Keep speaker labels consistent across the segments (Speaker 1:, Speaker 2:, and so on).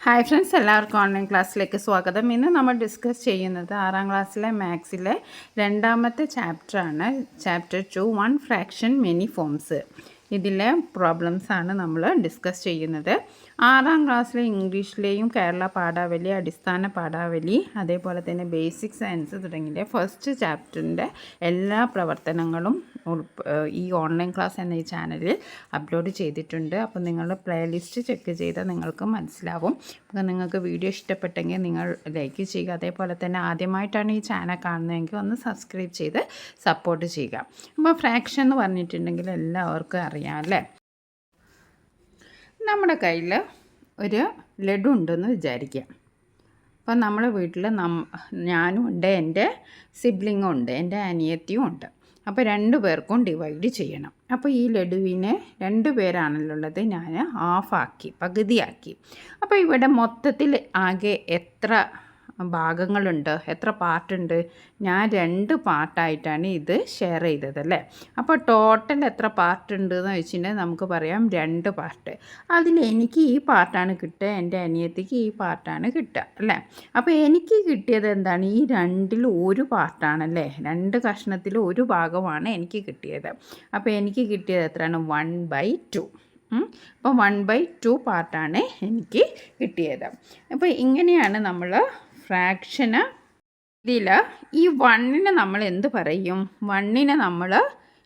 Speaker 1: Hi friends, എല്ലാവർക്കും online ക്ലാസ്സിലേക്ക് സ്വാഗതം. ഇന്ന് നമ്മൾ ഡിസ്കസ് ചെയ്യുന്നത് 6ാം ക്ലാസ്സിലെ മാത്സിലെ രണ്ടാമത്തെ ചാപ്റ്ററാണ്. Chapter 2 1 fraction many forms. ഇതിലെ പ്രോബ്ലംസാണ് നമ്മൾ ഡിസ്കസ് ചെയ്യുന്നത്. 6ാം ക്ലാസ്സിലെ ഇംഗ്ലീഷിലെയും കേരള പാഠാവലി, അടിസ്ഥാന പാഠാവലി, അതേപോലെ തന്നെ ബേസിക് സയൻസ് തുടങ്ങിയ ഫസ്റ്റ് ചാപ്റ്ററിൻ്റെ എല്ലാ പ്രവർത്തനങ്ങളും ഈ ഓൺലൈൻ ക്ലാസ് എന്ന ഈ ചാനലിൽ അപ്ലോഡ് ചെയ്തിട്ടുണ്ട്. അപ്പോൾ നിങ്ങൾ പ്ലേലിസ്റ്റ് ചെക്ക് ചെയ്താൽ നിങ്ങൾക്ക് മനസ്സിലാവും. അപ്പോൾ നിങ്ങൾക്ക് വീഡിയോ ഇഷ്ടപ്പെട്ടെങ്കിൽ നിങ്ങൾ ലൈക്ക് ചെയ്യുക. അതേപോലെ തന്നെ ആദ്യമായിട്ടാണ് ഈ ചാനൽ കാണുന്നതെങ്കിൽ ഒന്ന് സബ്സ്ക്രൈബ് ചെയ്ത് സപ്പോർട്ട് ചെയ്യുക. അപ്പോൾ ഫ്രാക്ഷൻ എന്ന് പറഞ്ഞിട്ടുണ്ടെങ്കിൽ എല്ലാവർക്കും അറിയാം അല്ലേ. നമ്മുടെ കയ്യിൽ ഒരു ലഡു ഉണ്ടെന്ന് വിചാരിക്കുക. അപ്പം നമ്മുടെ വീട്ടിൽ ഞാനും ഉണ്ട്, എൻ്റെ സിബ്ലിങ്ങും ഉണ്ട്, എൻ്റെ അനിയത്തിയും ഉണ്ട്. അപ്പോൾ 2 പേർക്കും ഡിവൈഡ് ചെയ്യണം. അപ്പോൾ ഈ ലഡുവിനെ 2 പേരാണല്ലോ ഉള്ളത്, ഞാൻ ഹാഫാക്കി, പകുതിയാക്കി. അപ്പോൾ ഇവിടെ മൊത്തത്തിൽ ആകെ എത്ര ഭാഗങ്ങളുണ്ട്, എത്ര പാർട്ടുണ്ട്? ഞാൻ 2 പാർട്ടായിട്ടാണ് ഇത് ഷെയർ ചെയ്തതല്ലേ. അപ്പോൾ ടോട്ടൽ എത്ര പാർട്ടുണ്ട് എന്ന് വെച്ചിട്ടുണ്ടെങ്കിൽ നമുക്ക് പറയാം 2 പാർട്ട്. അതിൽ എനിക്ക് ഈ പാർട്ടാണ് കിട്ടുക, എൻ്റെ അനിയത്തിക്ക് ഈ പാർട്ടാണ് കിട്ടുക അല്ലേ. അപ്പോൾ എനിക്ക് കിട്ടിയത് എന്താണ്? ഈ 2ൽ 1 പാർട്ടാണല്ലേ, 2 കഷ്ണത്തിൽ 1 ഭാഗമാണ് എനിക്ക് കിട്ടിയത്. അപ്പോൾ എനിക്ക് കിട്ടിയത് എത്രയാണ്? 1/2. അപ്പോൾ 1/2 പാർട്ടാണ് എനിക്ക് കിട്ടിയത്. അപ്പോൾ ഇങ്ങനെയാണ് നമ്മൾ ഫ്രാക്ഷന് ഇതിൽ ഈ 1നെ നമ്മൾ എന്ത് പറയും? 1നെ നമ്മൾ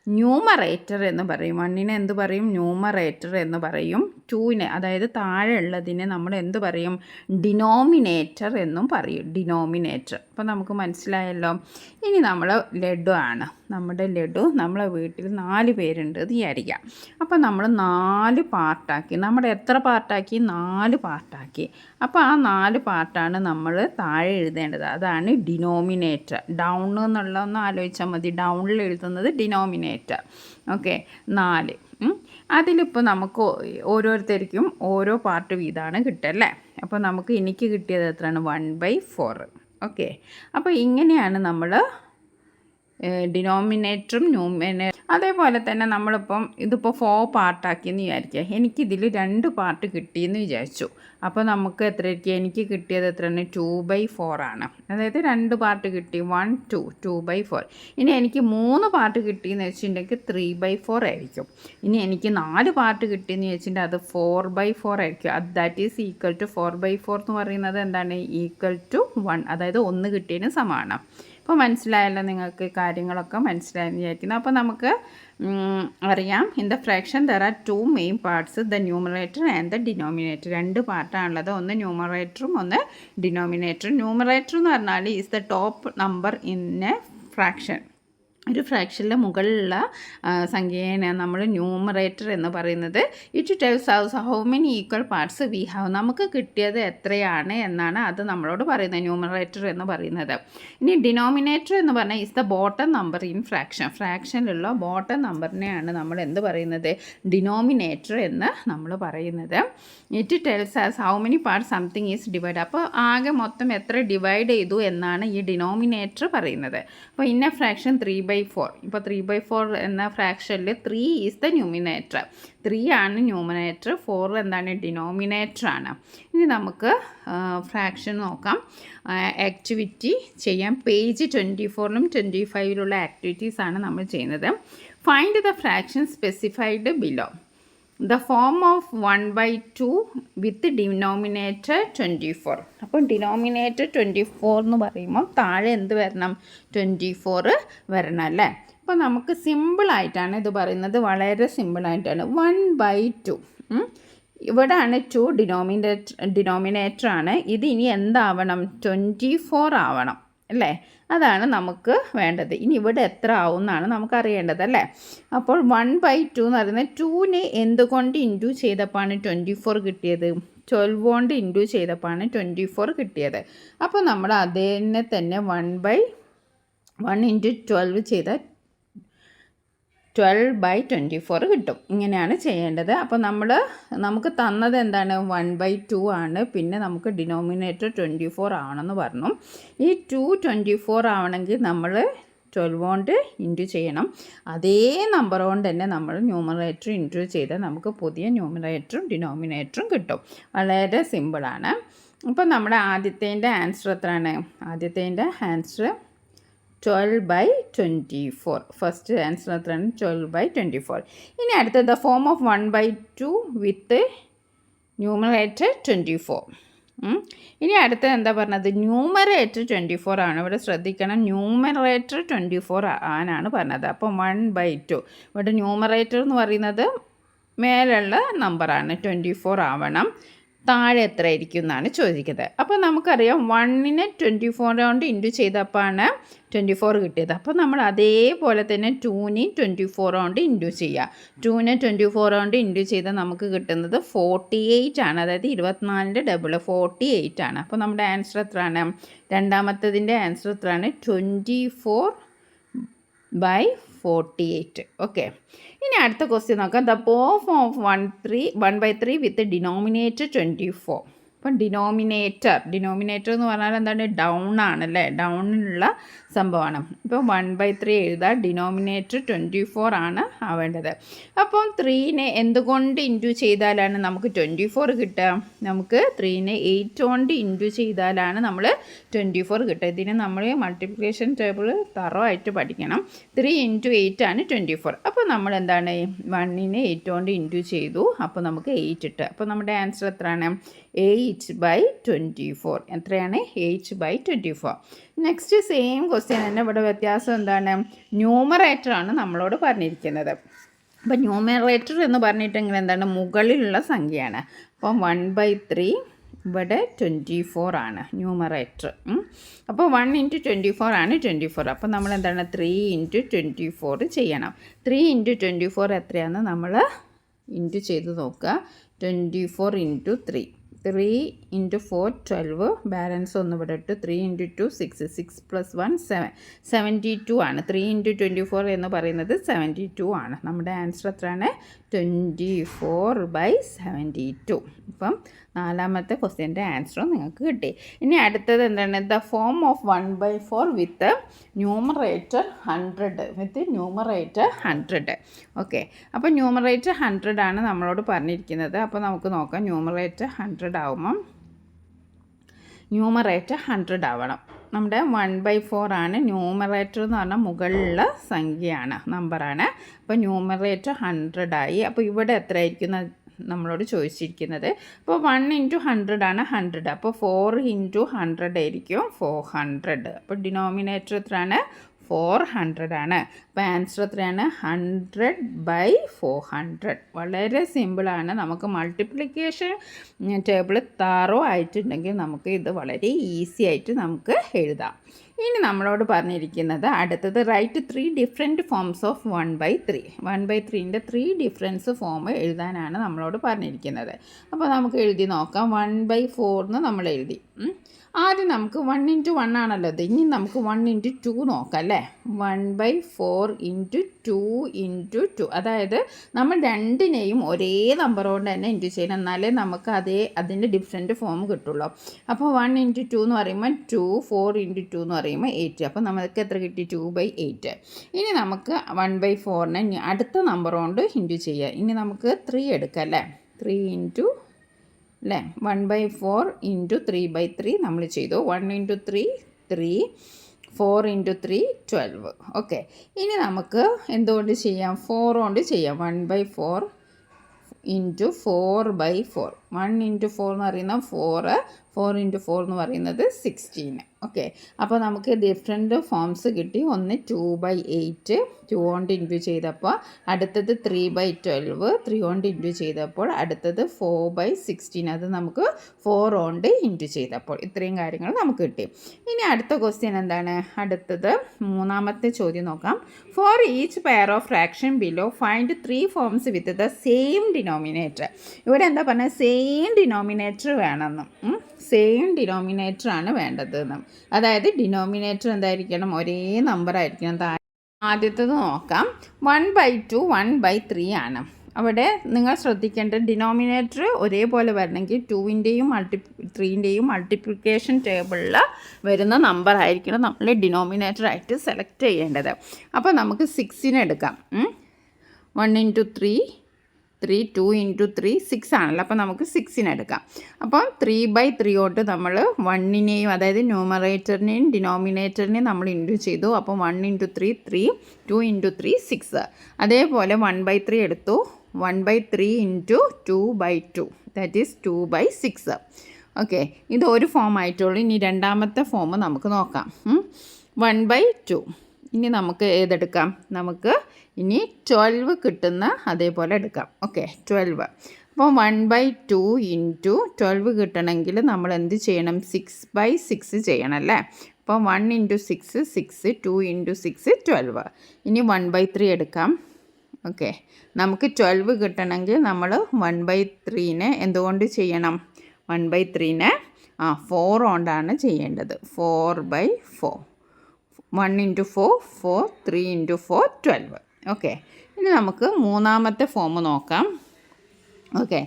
Speaker 1: ന്യൂമറേറ്റർ എന്ന് പറയും. 1നെ എന്ത് പറയും? ന്യൂമറേറ്റർ എന്ന് പറയും. 2നെ, അതായത് താഴെ ഉള്ളതിനെ നമ്മൾ എന്ത് പറയും? ഡിനോമിനേറ്റർ എന്നും പറയും. ഡിനോമിനേറ്റർ. അപ്പോൾ നമുക്ക് മനസ്സിലായല്ലോ. ഇനി നമ്മൾ ലഡു ആണ്. നമ്മുടെ ലഡു, നമ്മളെ വീട്ടിൽ 4 പേരുണ്ട് എന്ന് വിചാരിക്കാം. അപ്പോൾ നമ്മൾ 4 പാർട്ടാക്കി. നമ്മുടെ എത്ര പാർട്ടാക്കി? 4 പാർട്ടാക്കി. അപ്പോൾ ആ 4 പാർട്ടാണ് നമ്മൾ താഴെ എഴുതേണ്ടത്. അതാണ് ഡിനോമിനേറ്റർ. ഡൗൺ എന്നുള്ള ഒന്ന് ആലോചിച്ചാൽ മതി. ഡൗണിൽ എഴുതുന്നത് ഡിനോമിനേറ്റർ. ഓക്കെ, 4. അതിലിപ്പോൾ നമുക്ക് ഓരോരുത്തർക്കും ഓരോ പാർട്ട് വീതമാണ് കിട്ടുക അല്ലേ. അപ്പോൾ നമുക്ക് എനിക്ക് കിട്ടിയത് എത്രയാണ്? 1/4. ഓക്കെ, അപ്പോൾ ഇങ്ങനെയാണ് നമ്മൾ ഡിനോമിനേറ്ററും അതേപോലെ തന്നെ നമ്മളിപ്പം ഇതിപ്പോൾ 4 പാർട്ടാക്കിയെന്ന് വിചാരിക്കുക. എനിക്കിതിൽ 2 പാർട്ട് കിട്ടിയെന്ന് വിചാരിച്ചു. അപ്പോൾ നമുക്ക് എത്രയ്ക്ക് എനിക്ക് കിട്ടിയത് എത്രയാണ്? 2/4 ആണ്. അതായത് 2 പാർട്ട് കിട്ടി. 1 2 2/4. ഇനി എനിക്ക് 3 പാർട്ട് കിട്ടിയെന്ന് വെച്ചിട്ടുണ്ടെങ്കിൽ 3/4 ആയിരിക്കും. ഇനി എനിക്ക് 4 പാർട്ട് കിട്ടിയെന്ന് വെച്ചിട്ടുണ്ടെങ്കിൽ അത് 4/4 ആയിരിക്കും. അത് ദാറ്റ് ഈസ് ഈക്വൽ ടു 4/4 എന്ന് പറയുന്നത് എന്താണ്? Equal to 1. അതായത് 1 കിട്ടിയതിന് സമാനം. അപ്പോൾ മനസ്സിലായല്ലോ നിങ്ങൾക്ക്, കാര്യങ്ങളൊക്കെ മനസ്സിലായെന്ന് വിചാരിക്കുന്നു. അപ്പോൾ നമുക്ക് അറിയാം, in the fraction there are 2 main parts, the numerator and the denominator. 2 പാർട്ടാണുള്ളത്, ഒന്ന് ന്യൂമറേറ്ററും ഒന്ന് ഡിനോമിനേറ്ററും. ന്യൂമറേറ്റർ എന്ന് പറഞ്ഞാൽ is the top number in A fraction. ഒരു ഫ്രാക്ഷനിലെ മുകളിലുള്ള സംഖ്യയാണ് നമ്മൾ ന്യൂമറേറ്റർ എന്ന് പറയുന്നത്. It tells house how many equal parts we have. നമുക്ക് കിട്ടിയത് എത്രയാണ് എന്നാണ് അത് നമ്മളോട് പറയുന്നത്, ന്യൂമറേറ്റർ എന്ന് പറയുന്നത്. ഇനി ഡിനോമിനേറ്റർ എന്ന് പറഞ്ഞാൽ is the bottom number in fraction. ഫ്രാക്ഷനിലുള്ള ബോട്ടം നമ്പറിനെയാണ് നമ്മൾ എന്ത് പറയുന്നത്? ഡിനോമിനേറ്റർ എന്ന് നമ്മൾ പറയുന്നത്. It tells us how many parts something is divide. അപ്പോൾ ആകെ മൊത്തം എത്ര ഡിവൈഡ് ചെയ്തു എന്നാണ് ഈ ഡിനോമിനേറ്റർ പറയുന്നത്. അപ്പോൾ ഇന്ന ഫ്രാക്ഷൻ 3/4. ഇപ്പോൾ 3/4 എന്ന ഫ്രാക്ഷനിൽ 3 ഈസ് ദ ന്യൂമിനേറ്റർ. 3 ആണ് ന്യൂമിനേറ്റർ, 4 എന്താണ്? ഡിനോമിനേറ്റർ ആണ്. ഇനി നമുക്ക് ഫ്രാക്ഷൻ നോക്കാം. ആക്ടിവിറ്റി ചെയ്യാം. പേജ് 24ലും 25ലുള്ള ആക്ടിവിറ്റീസാണ് നമ്മൾ ചെയ്യുന്നത്. Find the fraction specified below. The form of 1/2 with denominator 24. അപ്പോൾ ഡിനോമിനേറ്റർ 24 എന്ന് പറയുമ്പോൾ താഴെ എന്ത് വരണം? 24 വരണം അല്ലേ. അപ്പോൾ നമുക്ക് സിമ്പിളായിട്ടാണ് ഇത് പറയുന്നത്, വളരെ സിമ്പിളായിട്ടാണ്. 1/2 ഇവിടെയാണ് 2 ഡിനോമിനേറ്റർ ആണ്. ഇത് ഇനി എന്താവണം? 24 ആവണം അല്ലേ. അതാണ് നമുക്ക് വേണ്ടത്. ഇനി ഇവിടെ എത്ര ആവും എന്നാണ് നമുക്ക് അറിയേണ്ടത് അല്ലേ. അപ്പോൾ 1/2 എന്ന് പറയുന്നത് 2നെ എന്തുകൊണ്ട് ഇൻറ്റു ചെയ്തപ്പോഴാണ് 24 കിട്ടിയത്? 12 കൊണ്ട് ഇൻറ്റു ചെയ്തപ്പോഴാണ് 24 കിട്ടിയത്. അപ്പോൾ നമ്മൾ അതിനെ തന്നെ 1/1 ഇൻറ്റു 12 ചെയ്താൽ 12/24 കിട്ടും. ഇങ്ങനെയാണ് ചെയ്യേണ്ടത്. അപ്പോൾ നമുക്ക് തന്നത് എന്താണ്? 1/2 ആണ്. പിന്നെ നമുക്ക് ഡിനോമിനേറ്റർ 24 ആവണമെന്ന് പറഞ്ഞു. ഈ 2 24 ആവണമെങ്കിൽ നമ്മൾ 12 കൊണ്ട് ഇൻറ്റു ചെയ്യണം. അതേ നമ്പർ കൊണ്ട് തന്നെ നമ്മൾ ന്യൂമറേറ്റർ ഇൻറ്റു ചെയ്താൽ നമുക്ക് പുതിയ ന്യൂമറേറ്ററും ഡിനോമിനേറ്ററും കിട്ടും. വളരെ സിമ്പിളാണ്. അപ്പോൾ നമ്മുടെ ആദ്യത്തേൻ്റെ ആൻസർ എത്രയാണ്? ആദ്യത്തേൻ്റെ ആൻസർ 12/24. ഫസ്റ്റ് ആൻസർ എത്രയാണ്? 12/24. ഇനി അടുത്തത് the form of 1/2 with numerator 24. ഇനി അടുത്തത് എന്താ പറഞ്ഞത്? ന്യൂമറേറ്റർ 24 ആണ്. ഇവിടെ ശ്രദ്ധിക്കണം, ന്യൂമറേറ്റർ 24 ആനാണ് പറഞ്ഞത്. അപ്പം 1/2 ഇവിടെ ന്യൂമറേറ്റർ എന്ന് പറയുന്നത് മേലുള്ള നമ്പറാണ്, 24 ആവണം. താഴെ എത്ര ആയിരിക്കും എന്നാണ് ചോദിക്കുന്നത്. അപ്പോൾ നമുക്കറിയാം 1നെ 24 കൊണ്ട് ഇൻറ്റു ചെയ്തപ്പോഴാണ് 24 കിട്ടിയത്. അപ്പോൾ നമ്മൾ അതേപോലെ തന്നെ 2നെയും 24 കൊണ്ട് ഇൻറ്റു ചെയ്യുക. 2നെ 24 കൊണ്ട് ഇൻറ്റു ചെയ്താൽ നമുക്ക് കിട്ടുന്നത് 48 ആണ്. അതായത് 24ൻ്റെ ഡബിൾ 48 ആണ്. അപ്പോൾ നമ്മുടെ ആൻസർ എത്രയാണ്? രണ്ടാമത്തതിൻ്റെ ആൻസർ എത്രയാണ്? 24/48. ഓക്കെ. ഇനി അടുത്ത ക്വസ്റ്റ്യൻ നോക്കാം. ദ പോഫ് ഓഫ് 1/3 വിത്ത് ഡിനോമിനേറ്റർ 24. അപ്പം ഡിനോമിനേറ്റർ എന്ന് പറഞ്ഞാൽ എന്താണ്? ഡൗൺ ആണല്ലേ, ഡൗണിലുള്ള സംഭവമാണ്. ഇപ്പോൾ 1/3 എഴുതുക, ഡിനോമിനേറ്റർ 24 ആണ് ആവേണ്ടത്. അപ്പം 3നെ എന്തുകൊണ്ട് ഇൻറ്റു ചെയ്താലാണ് നമുക്ക് 24 കിട്ടുക? നമുക്ക് 3നെ 8 കൊണ്ട് ഇൻറ്റു ചെയ്താലാണ് നമ്മൾ 24 കിട്ടുക. ഇതിന് നമ്മൾ മൾട്ടിപ്ലിക്കേഷൻ ടേബിൾ തറവായിട്ട് പഠിക്കണം. 3 × 8 ആണ് 24. അപ്പോൾ നമ്മൾ എന്താണ്? 1നെ 8 കൊണ്ട് ഇൻറ്റു ചെയ്തു, അപ്പോൾ നമുക്ക് 8 ഇട്ട്. അപ്പോൾ നമ്മുടെ ആൻസർ എത്രയാണ്? 8/24. എത്രയാണ്? 8/24. നെക്സ്റ്റ് സെയിം ക്വസ്റ്റ്യൻ തന്നെ. ഇവിടെ വ്യത്യാസം എന്താണ്? ന്യൂമറേറ്റർ ആണ് നമ്മളോട് പറഞ്ഞിരിക്കുന്നത്. അപ്പോൾ ന്യൂമറേറ്റർ എന്ന് പറഞ്ഞിട്ടെങ്കിൽ എന്താണ്? മുകളിലുള്ള സംഖ്യയാണ്. അപ്പം 1/3 ഇവിടെ 24 ആണ് ന്യൂമറേറ്റർ. അപ്പോൾ 1 × 24 ആണ് 24. അപ്പോൾ നമ്മൾ എന്താണ്? 3 × 24 ചെയ്യണം. 3 × 24 എത്രയാണെന്ന് നമ്മൾ ഇൻറ്റു ചെയ്ത് നോക്കുക. 24 × 3. 3 × 4 12. ബാലൻസ് ഒന്ന് ഇവിടെ ഇട്ട്. 3 × 2 6. 6 + 1 7. 72 ആണ്. 3 × 24 എന്ന് പറയുന്നത് 72 ആണ്. നമ്മുടെ ആൻസർ എത്രയാണ്? 24/72. ഇപ്പം നാലാമത്തെ ക്വസ്റ്റ്യൻ്റെ ആൻസറും നിങ്ങൾക്ക് കിട്ടി. ഇനി അടുത്തത് എന്താണ്? The form of 1/4 with numerator 100. Okay. അപ്പോൾ ന്യൂമറേറ്റർ 100 ആണ് നമ്മളോട് പറഞ്ഞിരിക്കുന്നത്. അപ്പോൾ നമുക്ക് നോക്കാം. ന്യൂമറേറ്റർ 100 ആവുമ്പം ന്യൂമറേറ്റർ 100 ആവണം. നമ്മുടെ 1/4 ആണ്. ന്യൂമറേറ്റർ എന്ന് പറഞ്ഞാൽ മുകളിലുള്ള സംഖ്യയാണ്, നമ്പറാണ്. അപ്പോൾ ന്യൂമറേറ്റർ 100 ആയി. അപ്പോൾ ഇവിടെ എത്ര ആയിരിക്കും നമ്മളോട് ചോദിച്ചിരിക്കുന്നത്? അപ്പോൾ 1 × 100 ആണ് 100. അപ്പോൾ 4 × 100 ആയിരിക്കും 400. അപ്പോൾ ഡിനോമിനേറ്റർ എത്രയാണ്? 400 ആണ്. അപ്പോൾ ആൻസർ എത്രയാണ്? 100/400. വളരെ സിമ്പിളാണ്. നമുക്ക് മൾട്ടിപ്ലിക്കേഷൻ ടേബിൾ തറോ ആയിട്ടുണ്ടെങ്കിൽ നമുക്ക് ഇത് വളരെ ഈസി ആയിട്ട് നമുക്ക് എഴുതാം. ഇനി നമ്മളോട് പറഞ്ഞിരിക്കുന്നത് അടുത്തത് റൈറ്റ് 3 ഡിഫറെൻറ്റ് ഫോംസ് ഓഫ് 1/3. 1/3ൻ്റെ 3 ഡിഫറൻസ് ഫോം എഴുതാനാണ് നമ്മളോട് പറഞ്ഞിരിക്കുന്നത്. അപ്പോൾ നമുക്ക് എഴുതി നോക്കാം. 1/4 എന്ന് നമ്മൾ എഴുതി. ആദ്യം നമുക്ക് 1 × 1 ആണല്ലോ ഇത്. ഇനി നമുക്ക് 1 × 2 നോക്കാം അല്ലേ. 1/4 × 2 × 2. അതായത് നമ്മൾ രണ്ടിനെയും ഒരേ നമ്പർ കൊണ്ട് തന്നെ ഇൻറ്റു ചെയ്യണം, എന്നാലേ നമുക്ക് അതിൻ്റെ ഡിഫറെൻറ്റ് ഫോം കിട്ടുള്ളൂ. അപ്പോൾ 1 × 2 എന്ന് പറയുമ്പോൾ 2, 4 × 2 എന്ന് പറയുമ്പോൾ 8. അപ്പോൾ നമുക്ക് എത്ര കിട്ടി? 2/8. ഇനി നമുക്ക് 1/4നെ അടുത്ത നമ്പർ കൊണ്ട് ഇൻറ്റു ചെയ്യുക. ഇനി നമുക്ക് 3 എടുക്കാം അല്ലേ. 3 × അല്ലേ 1/4 × 3/3 നമ്മൾ ചെയ്തു. 1 × 3 3, 4 × 3 12. ഓക്കെ. ഇനി നമുക്ക് എന്തുകൊണ്ട് ചെയ്യാം? 4 കൊണ്ട് ചെയ്യാം. 1/4 × 4/4. 1 × 4 എന്ന് പറയുന്നത് 4, 4 × 4 എന്ന് പറയുന്നത് 16. ഓക്കെ. അപ്പോൾ നമുക്ക് ഡിഫറെൻറ്റ് ഫോംസ് കിട്ടി. ഒന്ന് 2/8 2 കൊണ്ട് ഇൻറ്റു ചെയ്തപ്പോൾ, അടുത്തത് 3/12 3 കൊണ്ട് ഇൻറ്റു ചെയ്തപ്പോൾ, അടുത്തത് 4/16 അത് നമുക്ക് 4 കൊണ്ട് ഇൻറ്റു ചെയ്തപ്പോൾ. ഇത്രയും കാര്യങ്ങൾ നമുക്ക് കിട്ടി. ഇനി അടുത്ത ക്വസ്റ്റ്യൻ എന്താണ്? അടുത്തത് മൂന്നാമത്തെ ചോദ്യം നോക്കാം. For each pair of fraction below find 3 forms with the same denominator. ഇവിടെ എന്താ പറഞ്ഞാൽ? സെയിം ഡിനോമിനേറ്റർ വേണമെന്നും, സെയിം ഡിനോമിനേറ്റർ ആണ് വേണ്ടതെന്നും. അതായത് ഡിനോമിനേറ്റർ എന്തായിരിക്കണം? ഒരേ നമ്പർ ആയിരിക്കണം. ആദ്യത്തത് നോക്കാം. 1/2 1/3 ആണ്. അവിടെ നിങ്ങൾ ശ്രദ്ധിക്കേണ്ട ഡിനോമിനേറ്റർ ഒരേപോലെ വരണമെങ്കിൽ 2ൻ്റെയും 3ൻ്റെയും മൾട്ടിപ്ലിക്കേഷൻ ടേബിളിൽ വരുന്ന നമ്പർ ആയിരിക്കണം നമ്മൾ ഡിനോമിനേറ്ററായിട്ട് സെലക്ട് ചെയ്യേണ്ടത്. അപ്പോൾ നമുക്ക് 6നെ എടുക്കാം. 1 × 3 3 2 × 3 6 ആണല്ലോ. അപ്പോൾ നമുക്ക് 6നെ എടുക്കാം. അപ്പോൾ 3/3 കൊണ്ട് നമ്മൾ 1നെയും അതായത് ന്യൂമറേറ്ററിനെയും ഡിനോമിനേറ്ററിനെയും നമ്മൾ ഇൻറ്റു ചെയ്തു. അപ്പോൾ 1 × 3 3 2 × 3 6. അതേപോലെ 1/3 എടുത്തു. 1/3 × 2/2 ദാറ്റ് ഈസ് 2/6. ഓക്കെ, ഇത് ഒരു ഫോം ആയിട്ടുള്ളൂ. ഇനി രണ്ടാമത്തെ ഫോം നമുക്ക് നോക്കാം. 1/2. ഇനി നമുക്ക് ഏതെടുക്കാം? നമുക്ക് ഇനി 12 കിട്ടുന്ന അതേപോലെ എടുക്കാം. ഓക്കെ, 12. അപ്പോൾ 1/2 × 12 കിട്ടണമെങ്കിൽ നമ്മൾ എന്ത് ചെയ്യണം? 6/6 ചെയ്യണം അല്ലേ? അപ്പോൾ 1 × 6 6, 2 × 6 12. ഇനി 1/3 എടുക്കാം. ഓക്കെ, നമുക്ക് 12 കിട്ടണമെങ്കിൽ നമ്മൾ 1/3നെ എന്തുകൊണ്ട് ചെയ്യണം? 1/3നെ 4 കൊണ്ടാണ് ചെയ്യേണ്ടത്. 4/4. 1 × 4 4, 3 × 4 12. ഓക്കെ, ഇനി നമുക്ക് മൂന്നാമത്തെ ഫോം നോക്കാം. ഓക്കെ,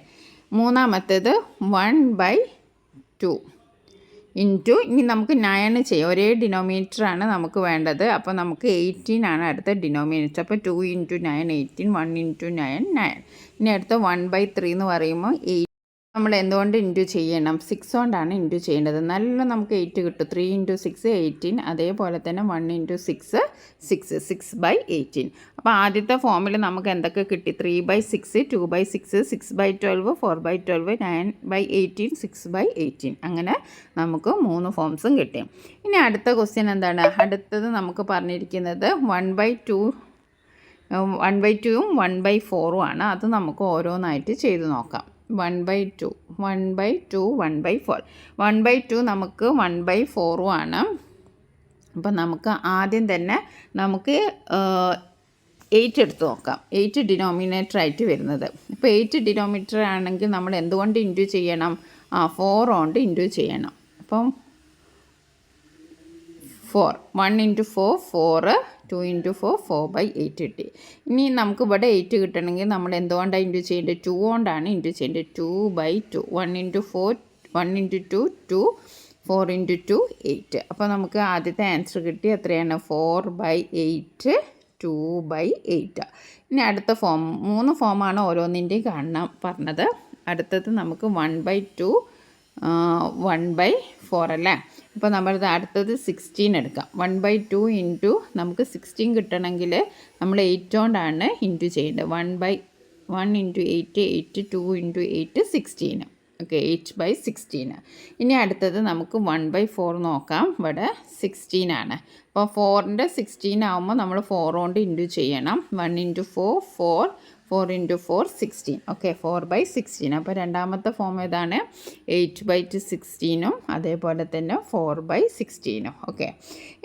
Speaker 1: മൂന്നാമത്തേത് 1/2 ഇൻറ്റു ഇനി നമുക്ക് 9 ചെയ്യാം. ഒരേ ഡിനോമിനേറ്ററാണ് നമുക്ക് വേണ്ടത്. അപ്പോൾ നമുക്ക് 18 ആണ് അടുത്ത ഡിനോമിനേറ്റർ. അപ്പോൾ 2 × 9 18, 1 × 9 9. ഇനി അടുത്ത 1/3 എന്ന് പറയുമ്പോൾ 8 നമ്മൾ എന്തുകൊണ്ട് ഇൻറ്റു ചെയ്യണം? 6 കൊണ്ടാണ് ഇൻറ്റു ചെയ്യേണ്ടത്. നല്ല നമുക്ക് 8 കിട്ടും. 3 × 6 18. അതേപോലെ തന്നെ 1 × 6 6 6/18. അപ്പോൾ ആദ്യത്തെ ഫോമിൽ നമുക്ക് എന്തൊക്കെ കിട്ടി? 3/6 2/6 6/12 4/12 9/18 6/18. അങ്ങനെ നമുക്ക് 3 ഫോംസും കിട്ടി. ഇനി അടുത്ത ക്വസ്റ്റ്യൻ എന്താണ്? അടുത്തത് നമുക്ക് പറഞ്ഞിരിക്കുന്നത് 1/2 1/2ഉം 1/4ഉം ആണ്. അത് നമുക്ക് ഓരോന്നായിട്ട് ചെയ്ത് നോക്കാം. 1/2 1/2 1/4. 1/2 നമുക്ക് 1/4ഉം ആണ്. അപ്പം നമുക്ക് ആദ്യം തന്നെ നമുക്ക് 8 എടുത്ത് നോക്കാം. 8 ഡിനോമിനേറ്റർ ആയിട്ട് വരുന്നത്. ഇപ്പോൾ 8 ഡിനോമിനേറ്റർ ആണെങ്കിൽ നമ്മൾ എന്തുകൊണ്ട് ഇൻറ്റു ചെയ്യണം? 4 കൊണ്ട് ഇൻറ്റു ചെയ്യണം. അപ്പം 4 1 × 4 4, 2 × 4 4/8 കിട്ടി. ഇനി നമുക്ക് ഇവിടെ 8 കിട്ടണമെങ്കിൽ നമ്മൾ എന്തുകൊണ്ടാണ് ഇൻറ്റു ചെയ്യേണ്ടത്? 2 കൊണ്ടാണ് ഇൻറ്റു ചെയ്യേണ്ടത്. 2/2. 1 × 4 1 × 2 2, 4 × 2 8. അപ്പോൾ നമുക്ക് ആദ്യത്തെ ആൻസർ കിട്ടി. എത്രയാണ്? 4/8 2/8. ഇനി അടുത്ത ഫോം 3 ഫോമാണ് ഓരോന്നിൻ്റെയും കാണാൻ പറഞ്ഞത്. അടുത്തത് നമുക്ക് 1/2 1/4 അല്ലേ? അപ്പോൾ നമ്മളിത് അടുത്തത് 16 എടുക്കാം. 1/2 ഇൻറ്റു നമുക്ക് 16 കിട്ടണമെങ്കിൽ നമ്മൾ 8 കൊണ്ടാണ് ഇൻറ്റു ചെയ്യേണ്ടത്. 1 × 8 8, 2 × 8 16. ഓക്കെ, 8/16. ഇനി അടുത്തത് നമുക്ക് 1/4 നോക്കാം. ഇവിടെ 16 ആണ്. അപ്പോൾ 4ൻ്റെ 16 ആകുമ്പോൾ നമ്മൾ 4 കൊണ്ട് ഇൻറ്റു ചെയ്യണം. 1 × 4 4, 4 × 4 16. ഓക്കെ, 4/16. അപ്പോൾ രണ്ടാമത്തെ ഫോം ഏതാണ്? 8/16ഉം അതേപോലെ തന്നെ 4/16. ഓക്കെ,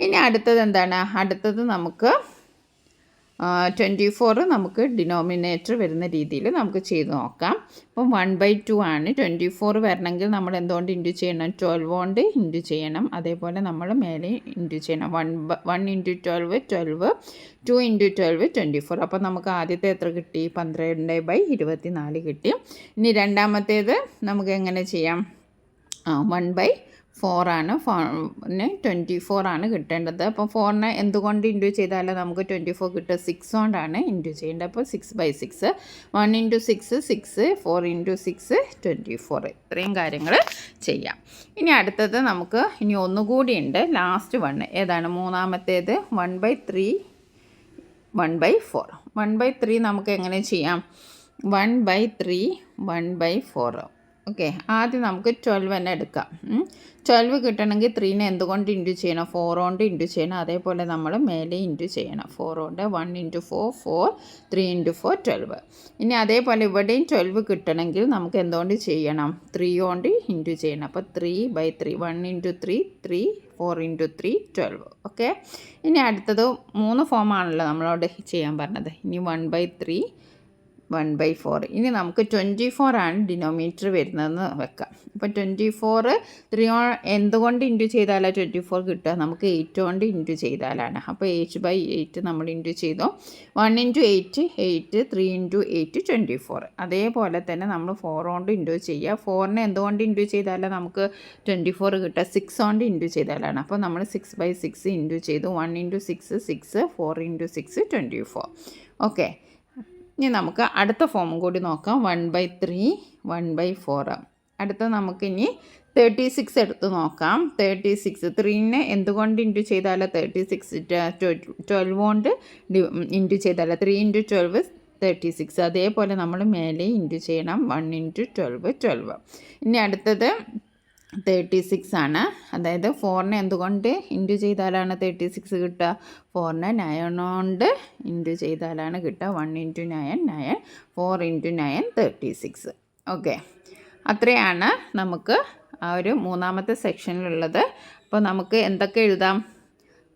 Speaker 1: ഇനി അടുത്തത് എന്താണ്? അടുത്തത് നമുക്ക് 24 നമുക്ക് ഡിനോമിനേറ്റർ വരുന്ന രീതിയിൽ നമുക്ക് ചെയ്ത് നോക്കാം. അപ്പം 1/2 ആണ്. 24 വരണമെങ്കിൽ നമ്മൾ എന്തുകൊണ്ട് ഇൻറ്റു ചെയ്യണം? 12 കൊണ്ട് ഇൻറ്റു ചെയ്യണം. അതേപോലെ നമ്മൾ മേലെ ഇൻറ്റു ചെയ്യണം. 1 × 12 12, 2 × 12 24. അപ്പോൾ നമുക്ക് ആദ്യത്തെ എത്ര കിട്ടി? 12/24 കിട്ടി. ഇനി രണ്ടാമത്തേത് നമുക്ക് എങ്ങനെ ചെയ്യാം? 1/4 ആണ്. 24 ആണ് കിട്ടേണ്ടത്. അപ്പോൾ 4നെ എന്തുകൊണ്ട് ഇൻറ്റു ചെയ്താലും നമുക്ക് 24 കിട്ടുക? 6 കൊണ്ടാണ് ഇൻറ്റു ചെയ്യേണ്ടത്. അപ്പോൾ 6/6. 1 × 6 6, 4 × 6 24. ഇത്രയും കാര്യങ്ങൾ ചെയ്യാം. ഇനി അടുത്തത് നമുക്ക് ഇനി ഒന്നുകൂടി ഉണ്ട്. ലാസ്റ്റ് 1 ഏതാണ്? മൂന്നാമത്തേത് 1/3 1/4. 1/3 നമുക്ക് എങ്ങനെ ചെയ്യാം? 1/3 1/4. ഓക്കെ, ആദ്യം നമുക്ക് 12 തന്നെ എടുക്കാം. 12 കിട്ടണമെങ്കിൽ 3നെ എന്തുകൊണ്ട് ഇൻറ്റു ചെയ്യണം? 4 കൊണ്ട് ഇൻറ്റു ചെയ്യണം. അതേപോലെ നമ്മൾ മേലെ ഇൻറ്റു ചെയ്യണം. 4 കൊണ്ട് 1 × 4 4, 3 × 4 12. ഇനി അതേപോലെ ഇവിടെയും 12 കിട്ടണമെങ്കിൽ നമുക്ക് എന്തുകൊണ്ട് ചെയ്യണം? 3 കൊണ്ട് ഇൻറ്റു ചെയ്യണം. അപ്പോൾ 3/3 1 × 3 3, 4 × 3 12. ഓക്കെ, ഇനി അടുത്തത് 3 ഫോമാണല്ലോ നമ്മളോട് ചെയ്യാൻ പറഞ്ഞത്. ഇനി 1/3 1/4. ഇനി നമുക്ക് 24 ആണ് ഡിനോമിനേറ്റർ വരുന്നതെന്ന് വെക്കാം. അപ്പോൾ 24 3 എന്തുകൊണ്ട് ഇൻറ്റു ചെയ്താലാണ് 24 കിട്ടുക? നമുക്ക് 8 കൊണ്ട് ഇൻറ്റു ചെയ്താലാണ്. അപ്പോൾ 8/8 നമ്മൾ ഇൻറ്റു ചെയ്തു. 1 × 8 8, 3 × 8 24. അതേപോലെ തന്നെ നമ്മൾ 4 കൊണ്ട് ഇൻറ്റു ചെയ്യുക. 4നെ എന്തുകൊണ്ട് ഇൻറ്റു ചെയ്താലാണ് നമുക്ക് 24 കിട്ടുക? 6 കൊണ്ട് ഇൻറ്റു ചെയ്താലാണ്. അപ്പോൾ നമ്മൾ 6/6 ഇൻറ്റു ചെയ്തു. 1 × 6 6, 4 × 6 24. ഓക്കെ, ഇനി നമുക്ക് അടുത്ത ഫോമും കൂടി നോക്കാം. 1/3 1/4. അടുത്ത നമുക്കിനി 36 എടുത്ത് നോക്കാം. 36 3നെ എന്തുകൊണ്ട് ഇൻറ്റു ചെയ്താലോ 36 12 കൊണ്ട് ഇൻറ്റു ചെയ്താലോ 3 × 12 36. അതേപോലെ നമ്മൾ മേലെ ഇൻറ്റു ചെയ്യണം. 1 × 12 12. ഇനി അടുത്തത് 36 ആണ്. അതായത് 4നെ എന്തുകൊണ്ട് ഇൻറ്റു ചെയ്താലാണ് 36 കിട്ടുക? 4നെ 9 കൊണ്ട് ഇൻറ്റു ചെയ്താലാണ് കിട്ടുക. 1 × 9 9, 4 × 9 36. ഓക്കെ, അത്രയാണ് നമുക്ക് ആ ഒരു മൂന്നാമത്തെ സെക്ഷനിലുള്ളത്. അപ്പോൾ നമുക്ക് എന്തൊക്കെ എഴുതാം?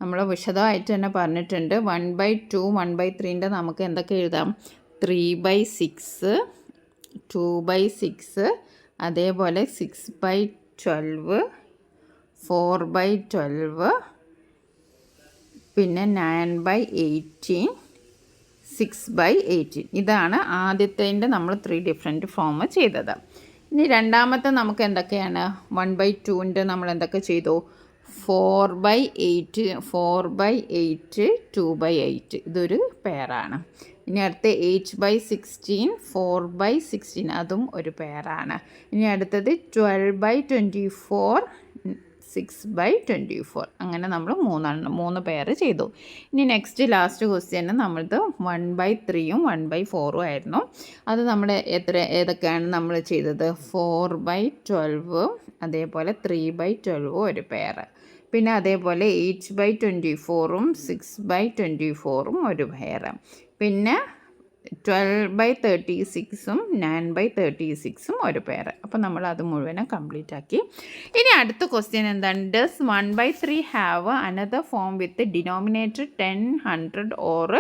Speaker 1: നമ്മൾ വിശദമായിട്ട് തന്നെ പറഞ്ഞിട്ടുണ്ട്. 1/2 1/3ൻ്റെ നമുക്ക് എന്തൊക്കെ എഴുതാം? 3/6 2/6, അതേപോലെ 6/12 4/12, പിന്നെ 9/18 6/18. ഇതാണ് ആദ്യത്തേൻ്റെ നമ്മൾ 3 ഡിഫറെൻറ്റ് ഫോം ചെയ്തത്. ഇനി രണ്ടാമത്തെ നമുക്ക് എന്തൊക്കെയാണ്? 1/2ൻ്റെ നമ്മൾ എന്തൊക്കെ ചെയ്തു? 4/8 4/8 2/8. ഇതൊരു പെയറാണ്. ഇനി അടുത്ത 8/16 4/16, അതും ഒരു പെയറാണ്. ഇനി അടുത്തത് 12/24 6/24. അങ്ങനെ നമ്മൾ 3 പെയർ ചെയ്തു. ഇനി നെക്സ്റ്റ് ലാസ്റ്റ് ക്വസ്റ്റ്യന് നമ്മളത് 1/3 1/4 ആയിരുന്നു. അത് നമ്മുടെ ഏതൊക്കെയാണ് നമ്മൾ ചെയ്തത്? 4/12, അതേപോലെ 3/12 ഒരു പെയർ, പിന്നെ അതേപോലെ 8/24 6/24 ഒരു പെയർ, പിന്നെ 12/36 9/36 ഒരു പെയർ. അപ്പോൾ നമ്മൾ അത് മുഴുവനും കംപ്ലീറ്റ് ആക്കി. ഇനി അടുത്ത ക്വസ്റ്റ്യൻ എന്താണ്? Does 1/3 have another form with denominator 10 100 or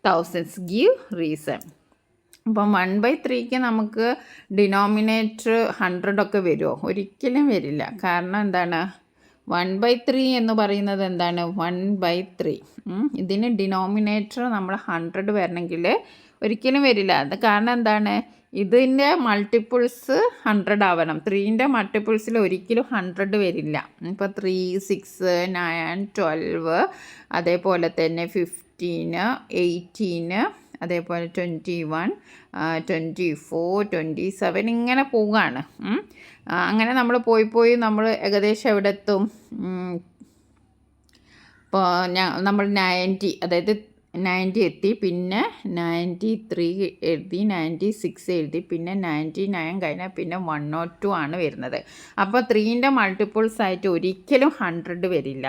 Speaker 1: thousands? Give reason. അപ്പം 1/3ക്ക് നമുക്ക് ഡിനോമിനേറ്റർ 100 ഒക്കെ വരുമോ? ഒരിക്കലും വരില്ല. കാരണം എന്താണ്? 1/3 എന്ന് പറയുന്നത് എന്താണ്? 1/3. ഇതിന് ഡിനോമിനേറ്റർ നമ്മൾ 100 വരണമെങ്കിൽ ഒരിക്കലും വരില്ല. അത് കാരണം എന്താണ്? ഇതിൻ്റെ മൾട്ടിപ്പിൾസ് 100 ആവണം. 3ൻ്റെ മൾട്ടിപ്പിൾസിൽ ഒരിക്കലും 100 വരില്ല. ഇപ്പോൾ 3 6 9 12, അതേപോലെ തന്നെ 15 18, അതേപോലെ 21 24 27 ഇങ്ങനെ പോവുകയാണ്. അങ്ങനെ നമ്മൾ പോയി നമ്മൾ ഏകദേശം എവിടെ എത്തും? ഇപ്പോൾ നമ്മൾ 90, അതായത് 90 എത്തി, പിന്നെ 93 എഴുതി, 96 എഴുതി, പിന്നെ 99 കഴിഞ്ഞാൽ പിന്നെ 102 ആണ് വരുന്നത്. അപ്പോൾ 3ൻ്റെ മൾട്ടിപ്പിൾസ് ആയിട്ട് ഒരിക്കലും 100 വരില്ല.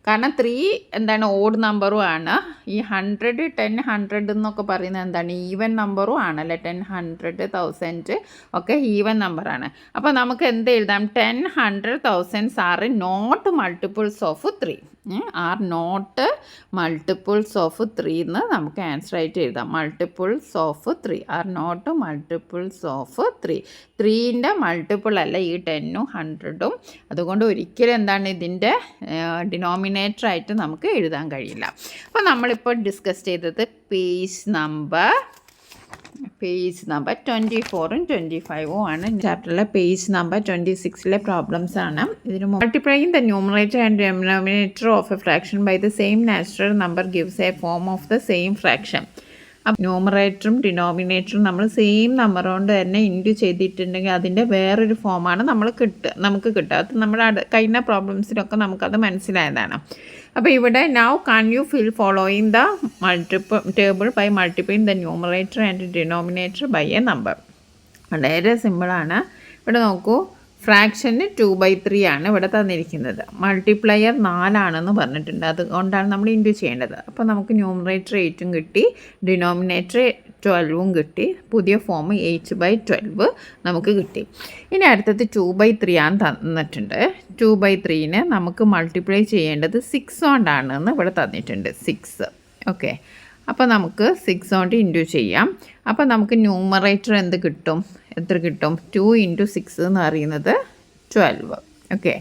Speaker 1: കാരണം 3 എന്താണ്? ഓഡ് നമ്പറും ആണ്. ഈ 100 10 100 എന്നൊക്കെ പറയുന്നത് എന്താണ്? ഈവൻ നമ്പറും ആണല്ലേ. 10 100 1000 ഒക്കെ ഈവൻ നമ്പറാണ്. അപ്പോൾ നമുക്ക് എന്ത് എഴുതാം? 10 100 1000 are not multiples of 3. Are not multiples of 3 എന്ന് നമുക്ക് ആൻസർ ആയിട്ട് എഴുതാം. Multiples of 3 are not multiples of 3. 3ൻ്റെ മൾട്ടിപ്പിൾ അല്ല ഈ 10ഉം 100ഉം. അതുകൊണ്ട് ഒരിക്കലും എന്താണ് ഇതിൻ്റെ ഡിനോമിനേറ്റർ ആയിട്ട് നമുക്ക് എഴുതാൻ കഴിയില്ല. അപ്പോൾ നമ്മളിപ്പോൾ ഡിസ്കസ് ചെയ്തത് പേജ് നമ്പർ 24ഉം 25ഉം ആണ്. ചാപ്റ്ററിലെ പേജ് നമ്പർ 26ലെ പ്രോബ്ലംസ് ആണ്. ഇതിന് multiplying the numerator and denominator of a fraction by the same natural number gives a form of the same fraction. അപ്പം ന്യൂമറേറ്ററും ഡിനോമിനേറ്ററും നമ്മൾ സെയിം നമ്പർ കൊണ്ട് തന്നെ ഇൻറ്റു ചെയ്തിട്ടുണ്ടെങ്കിൽ അതിൻ്റെ വേറൊരു ഫോമാണ് നമുക്ക് കിട്ടുക. അത് നമ്മുടെ കഴിഞ്ഞ പ്രോബ്ലംസിലൊക്കെ നമുക്കത് മനസ്സിലായതാണ്. അപ്പോൾ ഇവിടെ now can you following the table by multiplying the numerator and denominator by a number. വളരെ സിമ്പിളാണ്. ഇവിടെ നോക്കൂ, ഫ്രാക്ഷന് 2/3 ആണ് ഇവിടെ തന്നിരിക്കുന്നത്. മൾട്ടിപ്ലയർ 4 ആണെന്ന് പറഞ്ഞിട്ടുണ്ട്. അതുകൊണ്ടാണ് നമ്മൾ ഇൻറ്റു ചെയ്യേണ്ടത്. അപ്പോൾ നമുക്ക് ന്യൂമറേറ്റർ 8ഉം കിട്ടി, ഡിനോമിനേറ്റർ 12ഉം കിട്ടി. പുതിയ ഫോം 8/12 നമുക്ക് കിട്ടി. ഇനി അടുത്തത് 2/3 ആണ് തന്നിട്ടുണ്ട്. 2/3നെ നമുക്ക് മൾട്ടിപ്ലൈ ചെയ്യേണ്ടത് 6 കൊണ്ടാണെന്ന് ഇവിടെ തന്നിട്ടുണ്ട്. 6. ഓക്കെ, അപ്പോൾ നമുക്ക് 6 കൊണ്ട് ഇൻറ്റു ചെയ്യാം. അപ്പോൾ നമുക്ക് ന്യൂമറേറ്റർ എന്ത് കിട്ടും, എത്ര കിട്ടും? 2 × 6 എന്ന് പറയുന്നത് 12. ഓക്കെ,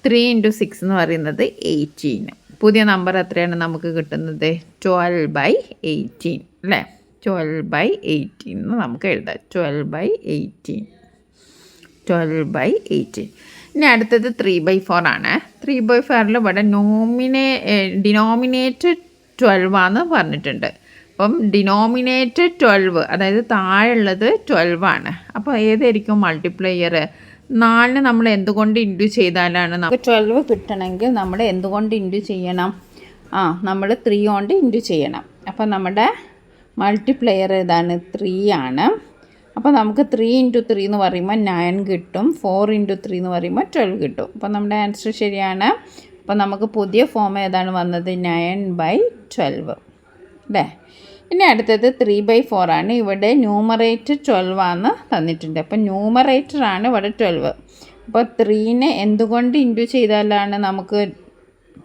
Speaker 1: 3 × 6 എന്ന് പറയുന്നത് 18. പുതിയ നമ്പർ എത്രയാണ് നമുക്ക് കിട്ടുന്നത്? 12/18 അല്ലേ? 12/18 എന്ന് നമുക്ക് എഴുതാം. 12/18. ഇനി അടുത്തത് 3/4 ആണ്. 3/4 ഇവിടെ ഡിനോമിനേറ്റർ 12 ആണെന്ന് പറഞ്ഞിട്ടുണ്ട്. അപ്പം ഡിനോമിനേറ്റർ 12, അതായത് താഴെയുള്ളത് 12 ആണ്. അപ്പോൾ ഏതായിരിക്കും മൾട്ടിപ്ലയർ? 4 നമ്മൾ എന്തുകൊണ്ട് ഇൻറ്റു ചെയ്താലാണ് നമുക്ക് 12 കിട്ടണമെങ്കിൽ നമ്മൾ എന്തുകൊണ്ട് ഇൻറ്റു ചെയ്യണം? നമ്മൾ 3 കൊണ്ട് ഇൻറ്റു ചെയ്യണം. അപ്പോൾ നമ്മുടെ മൾട്ടിപ്ലയർ ഏതാണ്? 3 ആണ്. അപ്പോൾ നമുക്ക് 3 × 3 എന്ന് പറയുമ്പോൾ 9 കിട്ടും. 4 × 3 എന്ന് പറയുമ്പോൾ 12 കിട്ടും. അപ്പോൾ നമ്മുടെ ആൻസർ ശരിയാണ്. അപ്പോൾ നമുക്ക് പുതിയ ഫോം ഏതാണ് വന്നത്? 9/12 അല്ലേ? ഇനി അടുത്തത് 3/4 ആണ്. ഇവിടെ ന്യൂമറേറ്റർ 12 ആണ് തന്നിട്ടുണ്ട്. അപ്പോൾ ന്യൂമറേറ്റർ ആണ് ഇവിടെ 12. അപ്പോൾ 3നെ എന്തുകൊണ്ട് ഇൻറ്റു ചെയ്താലാണ് നമുക്ക്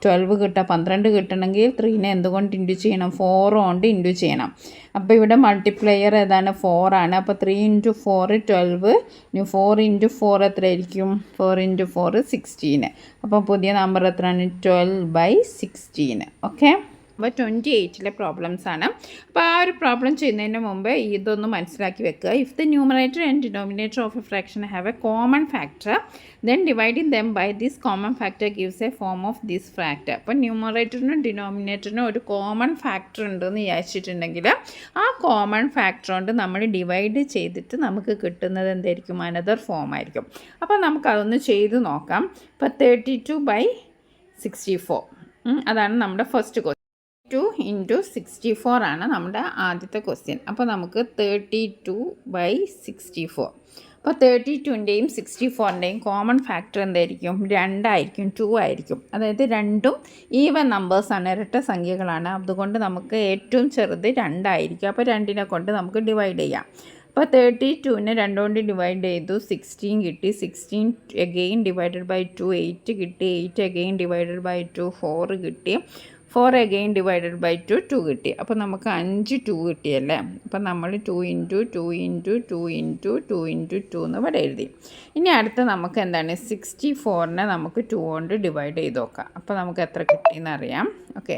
Speaker 1: 12 കിട്ടുക? 12 കിട്ടണമെങ്കിൽ 3നെ എന്തുകൊണ്ട് ഇൻറ്റു ചെയ്യണം? 4 കൊണ്ട് ഇൻറ്റു ചെയ്യണം. അപ്പോൾ ഇവിടെ മൾട്ടിപ്ലയർ ഏതാണ്? 4 ആണ്. അപ്പോൾ 3 × 4 12. ഇനി 4 × 4 എത്രയായിരിക്കും? 4 × 4 16. അപ്പോൾ പുതിയ നമ്പർ എത്രയാണ്? 12/16. ഓക്കെ, അപ്പോൾ 28ലെ പ്രോബ്ലംസ് ആണ്. അപ്പോൾ ആ ഒരു പ്രോബ്ലം ചെയ്യുന്നതിന് മുമ്പ് ഇതൊന്ന് മനസ്സിലാക്കി വെക്കുക. If the numerator and denominator of a fraction have a common factor, then dividing them by this common factor gives a form of this factor. അപ്പോൾ ന്യൂമറേറ്ററിനും ഡിനോമിനേറ്ററിനും ഒരു കോമൺ ഫാക്ടർ ഉണ്ടെന്ന് വിചാരിച്ചിട്ടുണ്ടെങ്കിൽ ആ കോമൺ ഫാക്ടർ കൊണ്ട് നമ്മൾ ഡിവൈഡ് ചെയ്തിട്ട് നമുക്ക് കിട്ടുന്നത് എന്തായിരിക്കും? അനദർ ഫോം ആയിരിക്കും. അപ്പോൾ നമുക്കതൊന്ന് ചെയ്ത് നോക്കാം. ഇപ്പോൾ 32/64 അതാണ് നമ്മുടെ ഫസ്റ്റ് ക്വസ്റ്റ്യൻ. 2 × 64 ആണ് നമ്മുടെ ആദ്യത്തെ ക്വസ്റ്റ്യൻ. അപ്പോൾ നമുക്ക് 32/64. അപ്പോൾ 32ൻ്റെയും 64ൻ്റെയും കോമൺ ഫാക്ടർ എന്തായിരിക്കും? 2 ആയിരിക്കും, 2 ആയിരിക്കും. അതായത് രണ്ടും ഈവൻ നമ്പേഴ്സാണ്, ഇരട്ട സംഖ്യകളാണ്. അതുകൊണ്ട് നമുക്ക് ഏറ്റവും ചെറുത് 2 ആയിരിക്കും. അപ്പോൾ 2നെ കൊണ്ട് നമുക്ക് ഡിവൈഡ് ചെയ്യാം. അപ്പോൾ 32നെ 2 കൊണ്ട് ഡിവൈഡ് ചെയ്തു, 16 കിട്ടി. 16 അഗെയിൻ ഡിവൈഡഡ് ബൈ 2 8 കിട്ടി. 8 അഗെയിൻ ഡിവൈഡഡ് ബൈ 2 4 കിട്ടി. 4 അഗെയിൻ ഡിവൈഡഡ് ബൈ 2 കിട്ടി. അപ്പോൾ നമുക്ക് 5 2 കിട്ടിയല്ലേ? അപ്പോൾ നമ്മൾ 2 × 2 × 2 × 2 × 2 എന്ന് ഇവിടെ എഴുതി. ഇനി അടുത്ത നമുക്ക് എന്താണ്? 64നെ നമുക്ക് 2 കൊണ്ട് ഡിവൈഡ് ചെയ്ത് നോക്കാം. അപ്പോൾ നമുക്ക് എത്ര കിട്ടിയെന്ന് അറിയാം. Okay,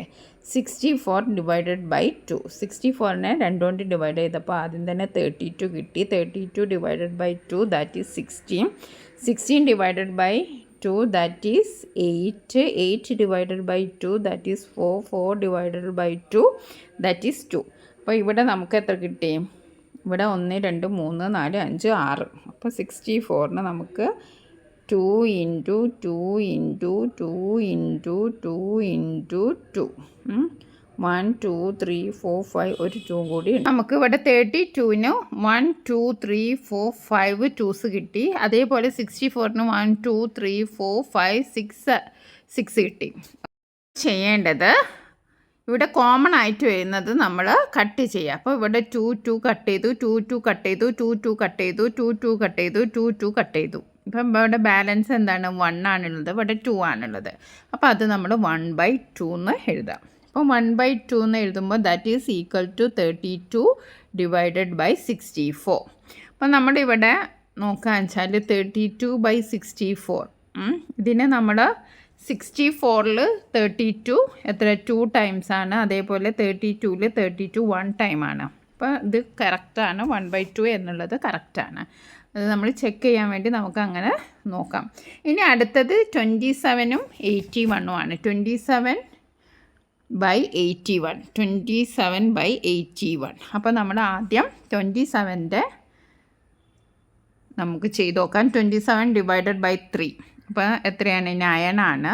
Speaker 1: 64 divided by 2. 64നെ 2 കൊണ്ട് ഡിവൈഡ് ചെയ്തപ്പോൾ ആദ്യം തന്നെ 32 കിട്ടി. 32 divided by 2 that is 16. 16 divided by 2 that is 8. 8 divided by 2 that is 4. 4 divided by 2 that is 2. അപ്പോൾ ഇവിടെ നമുക്ക് എത്ര കിട്ടി? ഇവിടെ 1 2 3 4 5 6. അപ്പോൾ 64ന് നമുക്ക് 2 × 2 × 2 × 2 × 2 1 2 3 4 5 ഒരു 2 കൂടി ഉണ്ട്. നമുക്ക് ഇവിടെ 32ന് 1 2 3 4 5 2s കിട്ടി. അതേപോലെ 64ന് 1 2 3 4 5 6 കിട്ടി. ചെയ്യേണ്ടത് ഇവിടെ കോമൺ ആയിട്ട് വരുന്നത് നമ്മൾ കട്ട് ചെയ്യുക. അപ്പോൾ ഇവിടെ 2 2 കട്ട് ചെയ്തു, 2 2 കട്ട് ചെയ്തു, 2 2 കട്ട് ചെയ്തു, 2 2 കട്ട് ചെയ്തു, 2 2 കട്ട് ചെയ്തു. ഇപ്പം ഇവിടെ ബാലൻസ് എന്താണ്? 1 ആണുള്ളത്, ഇവിടെ 2 ആണുള്ളത്. അപ്പോൾ അത് നമ്മൾ 1/2 എന്ന് എഴുതാം. അപ്പോൾ 1/2 എന്ന് എഴുതുമ്പോൾ that is equal to 32 divided by 64. അപ്പോൾ നമ്മുടെ ഇവിടെ നോക്കുകയെന്ന് വെച്ചാൽ 32/64. ഇതിനെ നമ്മൾ 64ൽ 32 എത്ര 2 ടൈംസ് ആണ്. അതേപോലെ 32ൽ 32 1 ടൈമാണ്. അപ്പോൾ ഇത് കറക്റ്റാണ്. 1/2 എന്നുള്ളത് കറക്റ്റാണ്. അത് നമ്മൾ ചെക്ക് ചെയ്യാൻ വേണ്ടി നമുക്ക് അങ്ങനെ നോക്കാം. ഇനി അടുത്തത് 27ഉം 81ഉം ആണ്. 27/81. അപ്പോൾ നമ്മൾ ആദ്യം 27ൻ്റെ നമുക്ക് ചെയ്ത് നോക്കാം. 27 ഡിവൈഡഡ് ബൈ 3. അപ്പോൾ എത്രയാണ്? 9 ആണ്.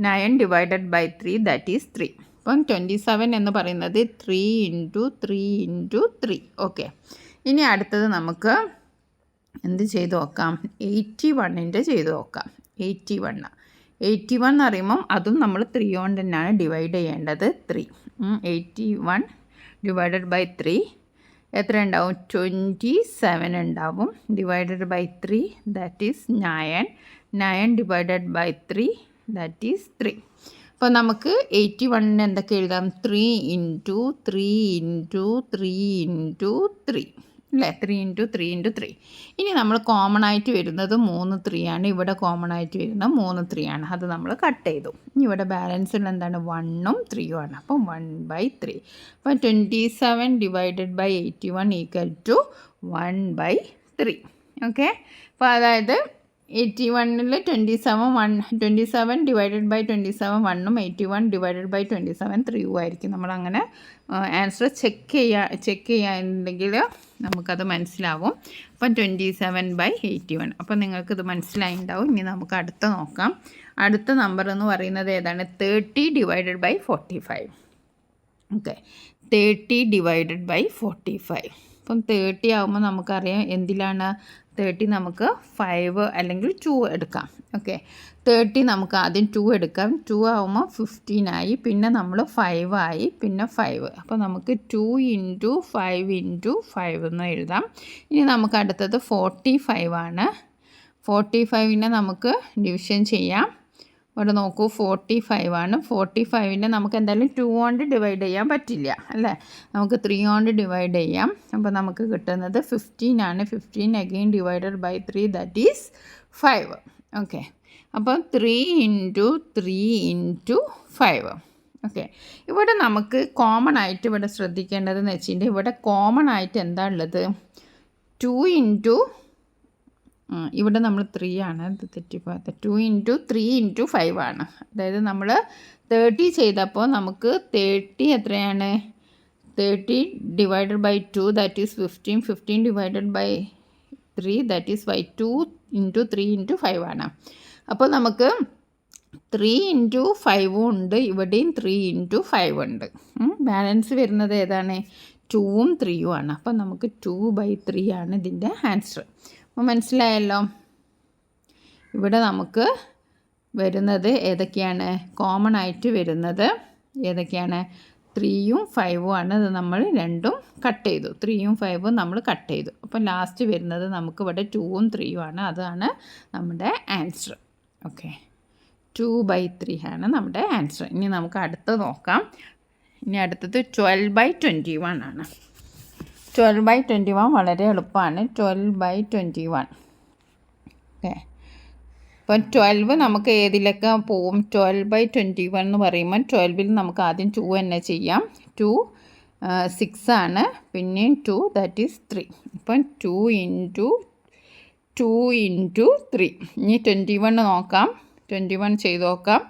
Speaker 1: 9 ഡിവൈഡഡ് ബൈ 3 ദാറ്റ് ഈസ് 3. അപ്പം 27 എന്ന് പറയുന്നത് 3 × 3 × 3. ഓക്കെ, ഇനി അടുത്തത് നമുക്ക് എന്ത് ചെയ്ത് നോക്കാം? 81ൻ്റെ ചെയ്ത് നോക്കാം. 81 എന്ന് പറയുമ്പം അതും നമ്മൾ 3 കൊണ്ട് തന്നെയാണ് ഡിവൈഡ് ചെയ്യേണ്ടത്. 3 81 ഡിവൈഡഡ് ബൈ 3 എത്ര ഉണ്ടാവും? 27 ഉണ്ടാവും. Divided by 3 that is 9. 9 divided by 3 that is 3. അപ്പോൾ നമുക്ക് 81 എന്തൊക്കെ എഴുതാം? 3 ഇൻറ്റു 3 ഇൻറ്റു 3 ഇൻറ്റു 3 അല്ലേ? 3 ഇൻറ്റു 3 ഇൻറ്റു 3. ഇനി നമ്മൾ കോമൺ ആയിട്ട് വരുന്നത് 3 3 ആണ്. ഇവിടെ കോമൺ ആയിട്ട് വരുന്ന 3 3 ആണ്. അത് നമ്മൾ കട്ട് ചെയ്തു. ഇനി ഇവിടെ ബാലൻസ് ഉള്ള എന്താണ്? 1ഉം 3ഉം ആണ്. അപ്പം 1/3. അപ്പം 27 divided by 81 equal to 1/3. Okay. അപ്പോൾ അതായത് 81ൽ 27 ഡിവൈഡഡ് ബൈ 27 1ഉം 81 ഡിവൈഡഡ് ബൈ 27 3ഉം ആയിരിക്കും. നമ്മളങ്ങനെ ആൻസർ ചെക്ക് ചെയ്യാനുണ്ടെങ്കിൽ നമുക്കത് മനസ്സിലാവും. അപ്പം 27/81. അപ്പം നിങ്ങൾക്കിത് മനസ്സിലായിട്ടുണ്ടാവും. ഇനി നമുക്ക് അടുത്ത നോക്കാം. അടുത്ത നമ്പർ എന്ന് പറയുന്നത് ഏതാണ്? 30 divided by 45. Okay, 30 divided by 45. അപ്പം 30 ആകുമ്പോൾ നമുക്കറിയാം എന്തിലാണ് 30 നമുക്ക് 5 അല്ലെങ്കിൽ 2 എടുക്കാം. ഓക്കെ, 30 നമുക്ക് ആദ്യം 2 എടുക്കാം. 2 ആകുമ്പോൾ 15 ആയി, പിന്നെ നമ്മൾ 5 ആയി, പിന്നെ 5. അപ്പോൾ നമുക്ക് 2 ഇൻറ്റു 5 ഇൻറ്റു 5 എന്ന് എഴുതാം. ഇനി നമുക്ക് അടുത്തത് 45 ആണ്. 45നെ നമുക്ക് ഡിവിഷൻ ചെയ്യാം. ഇവിടെ നോക്കൂ, 45 ആണ്. 45നെ നമുക്ക് എന്തായാലും 2 കൊണ്ട് ഡിവൈഡ് ചെയ്യാൻ പറ്റില്ല അല്ലേ? നമുക്ക് 3 കൊണ്ട് ഡിവൈഡ് ചെയ്യാം. അപ്പോൾ നമുക്ക് കിട്ടുന്നത് 15 ആണ്. 15 again divided by 3 that is 5. Okay, അപ്പോൾ 3 ഇൻറ്റു 3 ഇൻറ്റു 5. ഓക്കെ, ഇവിടെ നമുക്ക് കോമൺ ആയിട്ട് ഇവിടെ ശ്രദ്ധിക്കേണ്ടതെന്ന് വെച്ചിട്ടുണ്ടെങ്കിൽ ഇവിടെ കോമൺ ആയിട്ട് എന്താ ഉള്ളത്? 2 ഇൻറ്റു ഇവിടെ നമ്മൾ 3 ആണ്, ഇത് തെറ്റിപ്പോയത്. 2 ഇൻറ്റു 3 ഇൻറ്റു 5 ആണ്. അതായത് നമ്മൾ 30 ചെയ്തപ്പോൾ നമുക്ക് 30 എത്രയാണ്? 30 divided by 2 that is 15. 15 divided by 3 that is 5. 2 into 3 into 5 ആണ്. അപ്പോൾ നമുക്ക് 3 ഇൻറ്റു 5 ഉണ്ട്, ഇവിടെയും 3 ഇൻറ്റു 5 ഉണ്ട്. ബാലൻസ് വരുന്നത് ഏതാണ്? 2ഉം 3ഉം ആണ്. അപ്പോൾ നമുക്ക് 2/3 ആണ് ഇതിൻ്റെ ആൻസർ. അപ്പോൾ മനസ്സിലായല്ലോ. ഇവിടെ നമുക്ക് വരുന്നത് ഏതൊക്കെയാണ്? കോമൺ ആയിട്ട് വരുന്നത് ഏതൊക്കെയാണ്? 3ഉം 5ഉം ആണ്. അത് നമ്മൾ രണ്ടും കട്ട് ചെയ്തു. 3ഉം 5ഉം നമ്മൾ കട്ട് ചെയ്തു. അപ്പോൾ ലാസ്റ്റ് വരുന്നത് നമുക്ക് ഇവിടെ 2ഉം 3ഉം ആണ്. അതാണ് നമ്മുടെ ആൻസർ. ഓക്കെ, 2/3 ആണ് നമ്മുടെ ആൻസർ. ഇനി നമുക്ക് അടുത്ത് നോക്കാം. ഇനി അടുത്തത് 12/21 ആണ്. 12/21 വളരെ എളുപ്പമാണ്. 12/21. ഓക്കെ, അപ്പോൾ 12 നമുക്ക് ഏതിലൊക്കെ പോവും? 12/21 എന്ന് പറയുമ്പോൾ 12ൽ നമുക്ക് ആദ്യം 2 തന്നെ ചെയ്യാം. 2 6 ആണ്, പിന്നെയും 2 ദാറ്റ് ഈസ് 3. ഇപ്പം 2 ഇൻറ്റു 2 ഇൻറ്റു 3. ഇനി 21 നോക്കാം. 21 ചെയ്ത് നോക്കാം.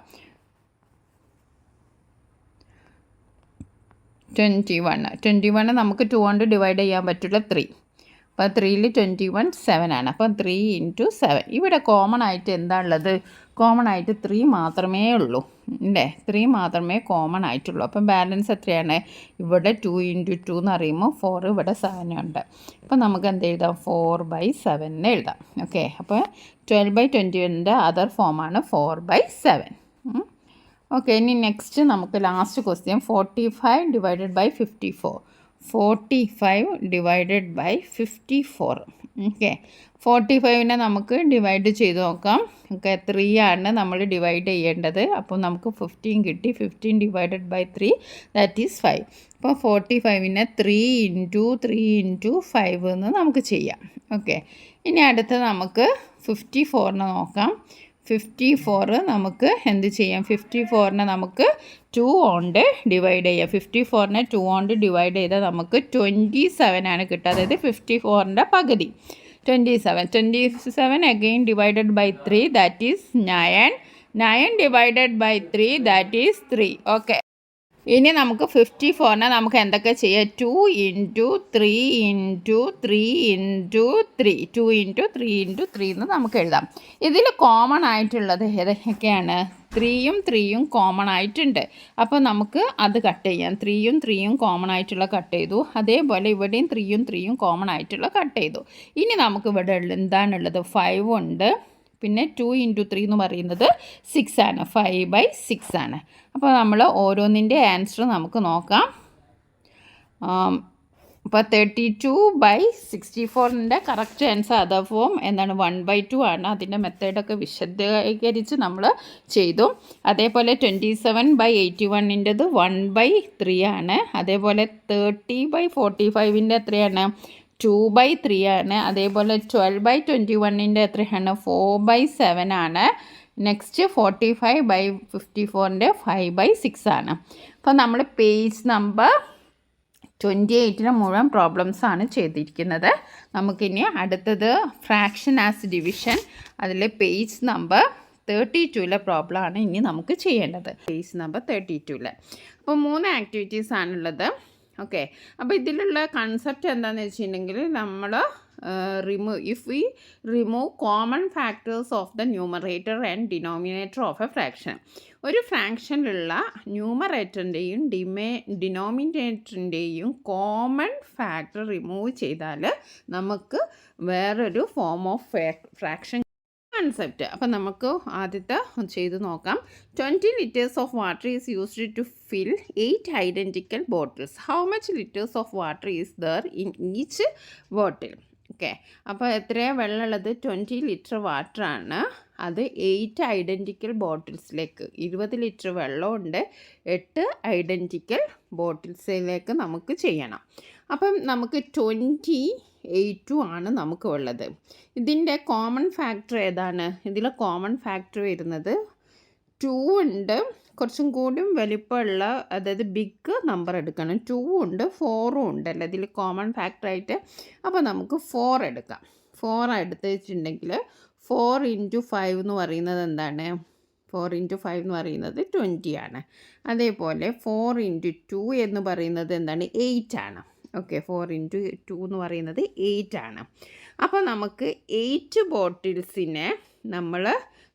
Speaker 1: 21 നമുക്ക് 2 കൊണ്ട് ഡിവൈഡ് ചെയ്യാൻ പറ്റില്ല, 3. അപ്പോൾ 3ൽ 21 7 ആണ്. അപ്പം 3 ഇൻറ്റു 7. ഇവിടെ കോമൺ ആയിട്ട് എന്താ ഉള്ളത്? കോമൺ ആയിട്ട് 3 മാത്രമേ ഉള്ളൂ അല്ലേ? 3 മാത്രമേ കോമൺ ആയിട്ടുള്ളൂ. അപ്പം ബാലൻസ് എത്രയാണ്? ഇവിടെ 2 ഇൻറ്റു 2 എന്ന് പറയുമ്പോൾ 4, ഇവിടെ 7 ഉണ്ട്. അപ്പം നമുക്ക് എന്ത് എഴുതാം? 4/7 എന്ന് എഴുതാം. ഓക്കെ, അപ്പോൾ 12/21ൻ്റെ അതർ ഫോമാണ് 4/7. ഓക്കെ, ഇനി നെക്സ്റ്റ് നമുക്ക് last question 45 divided by 54. 45 divided by 54. Okay, 45നെ നമുക്ക് ഡിവൈഡ് ചെയ്ത് നോക്കാം. ഓക്കെ, 3 ആണ് നമ്മൾ ഡിവൈഡ് ചെയ്യേണ്ടത്. അപ്പോൾ നമുക്ക് 15 കിട്ടി. 15 ഡിവൈഡഡ് ബൈ 3 ദാറ്റ് ഈസ് 5. അപ്പോൾ 45നെ 3 ഇൻറ്റു 3 ഇൻറ്റു 5 എന്ന് നമുക്ക് ചെയ്യാം. ഓക്കെ, ഇനി അടുത്ത് നമുക്ക് 54നെ നോക്കാം. 54 നമുക്ക് എന്ത് ചെയ്യാം? 54നെ നമുക്ക് 2 കൊണ്ട് ഡിവൈഡ് ചെയ്യാം. 54നെ 2 കൊണ്ട് ഡിവൈഡ് ചെയ്താൽ നമുക്ക് 27 ആണ് കിട്ടുക. അതായത് 54ൻ്റെ പകുതി 27 again divided by 3 that is 9 divided by 3 that is 3. Okay, ഇനി നമുക്ക് 54നെ നമുക്ക് എന്തൊക്കെ ചെയ്യാം? 2 into 3 into 3 into 3 2 into 3 into 3 എന്ന് നമുക്ക് എഴുതാം. ഇതിൽ കോമൺ ആയിട്ടുള്ളത് ഏതൊക്കെയാണ്? 3യും 3യും കോമൺ ആയിട്ടുണ്ട്. അപ്പോൾ നമുക്ക് അത് കട്ട് ചെയ്യാം. 3യും 3യും കോമൺ ആയിട്ടുള്ള കട്ട് ചെയ്തു. അതേപോലെ ഇവിടെയും 3യും 3യും കോമൺ ആയിട്ടുള്ള കട്ട് ചെയ്തു. ഇനി നമുക്ക് ഇവിടെ എന്താണുള്ളത്? 5 ഉണ്ട്, പിന്നെ 2 ഇൻറ്റു 3 എന്ന് പറയുന്നത് 6 ആണ്. 5/6 ആണ്. അപ്പോൾ നമ്മൾ ഓരോന്നിൻ്റെ ആൻസർ നമുക്ക് നോക്കാം. അപ്പോൾ 32/64 കറക്റ്റ് ആൻസർ അതർ ഫോം എന്താണ് 1/2 ആണ്. അതിൻ്റെ മെത്തേഡൊക്കെ വിശദീകരിച്ച് നമ്മൾ ചെയ്തു. അതേപോലെ 27/81 1/3 ആണ്. അതേപോലെ 30/45 എത്രയാണ് 2/3 ആണ്. അതേപോലെ 12/21 എത്രയാണ് 4/7 ആണ്. നെക്സ്റ്റ് 45/54 5/6 ആണ്. അപ്പോൾ നമ്മൾ പേജ് നമ്പർ 28 മുഴുവൻ പ്രോബ്ലംസാണ് ചെയ്തിരിക്കുന്നത്. നമുക്കിനി അടുത്തത് ഫ്രാക്ഷൻ ആസ് ഡിവിഷൻ, അതിൽ പേജ് നമ്പർ 32 പ്രോബ്ലമാണ് ഇനി നമുക്ക് ചെയ്യേണ്ടത്. പേജ് നമ്പർ 32 അപ്പോൾ 3 ആക്ടിവിറ്റീസ് ആണുള്ളത്. ഓക്കെ, അപ്പോൾ ഇതിലുള്ള കൺസെപ്റ്റ് എന്താണെന്ന് വെച്ചിട്ടുണ്ടെങ്കിൽ നമ്മൾ if we remove common factors of the numerator and denominator of a fraction, ഒരു ഫ്രാക്ഷനിലുള്ള ന്യൂമറേറ്ററിൻ്റെയും ഡിനോമിനേറ്ററിൻ്റെയും കോമൺ ഫാക്ടർ റിമൂവ് ചെയ്താൽ നമുക്ക് വേറൊരു ഫോം ഓഫ് ഫ്രാക്ഷൻ കൺസെപ്റ്റ്. അപ്പം നമുക്ക് ആദ്യത്തെ ചെയ്ത് നോക്കാം. 20 liters of water is used to fill 8 identical bottles. How much liters of water is there in each bottle? Okay, അപ്പോൾ എത്രയാണ് വെള്ളമുള്ളത് 20 ലിറ്റർ വാട്ടറാണ്. അത് 8 ഐഡൻറ്റിക്കൽ ബോട്ടിൽസിലേക്ക് 20 ലിറ്റർ വെള്ളമുണ്ട്, 8 ഐഡൻറ്റിക്കൽ ബോട്ടിൽസിലേക്ക് നമുക്ക് ചെയ്യണം. അപ്പം നമുക്ക് 28 ആണ് നമുക്ക് ഉള്ളത്. ഇതിൻ്റെ കോമൺ ഫാക്ടർ ഏതാണ്? ഇതിൽ കോമൺ ഫാക്ടർ വരുന്നത് 2 ഉണ്ട്, കുറച്ചും കൂടിയും വലിപ്പമുള്ള, അതായത് ബിഗ് നമ്പർ എടുക്കണം. 2 ഉണ്ട് 4 ഉണ്ടല്ലോ ഇതിൽ കോമൺ ഫാക്ടറായിട്ട്. അപ്പോൾ നമുക്ക് 4 എടുക്കാം. 4 എടുത്ത് വെച്ചിട്ടുണ്ടെങ്കിൽ 4 × 5 എന്ന് പറയുന്നത് എന്താണ്? 4 × 5 എന്ന് പറയുന്നത് 20 ആണ്. അതേപോലെ 4 × 2 എന്ന് പറയുന്നത് എന്താണ്? 8 ആണ്. ഓക്കെ, 4 × 2 എന്ന് പറയുന്നത് 8 ആണ്. അപ്പോൾ നമുക്ക് 8 ബോട്ടിൽസിനെ നമ്മൾ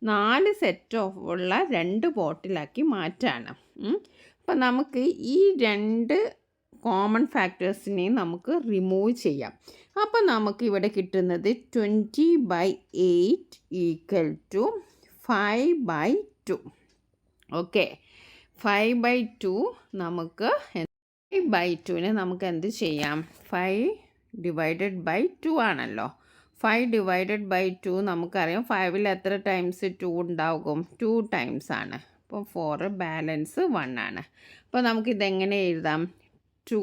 Speaker 1: 4 സെറ്റ് ഓഫ് ഉള്ള 2 ബോട്ടിലാക്കി മാറ്റാണ്. അപ്പം നമുക്ക് ഈ 2 കോമൺ ഫാക്ടേഴ്സിനെയും നമുക്ക് റിമൂവ് ചെയ്യാം. അപ്പം നമുക്ക് ഇവിടെ കിട്ടുന്നത് 20/8 = 5/2. ഓക്കെ, 5/2 നമുക്ക് 5/2നെ നമുക്ക് എന്ത് ചെയ്യാം? 5/2 ആണല്ലോ. 5/2 നമുക്കറിയാം. 5ൽ എത്ര ടൈംസ് 2 ഉണ്ടാകും? 2 ടൈംസ് ആണ്. അപ്പോൾ 4 ബാലൻസ് 1 ആണ്. അപ്പോൾ നമുക്കിതെങ്ങനെ എഴുതാം? 2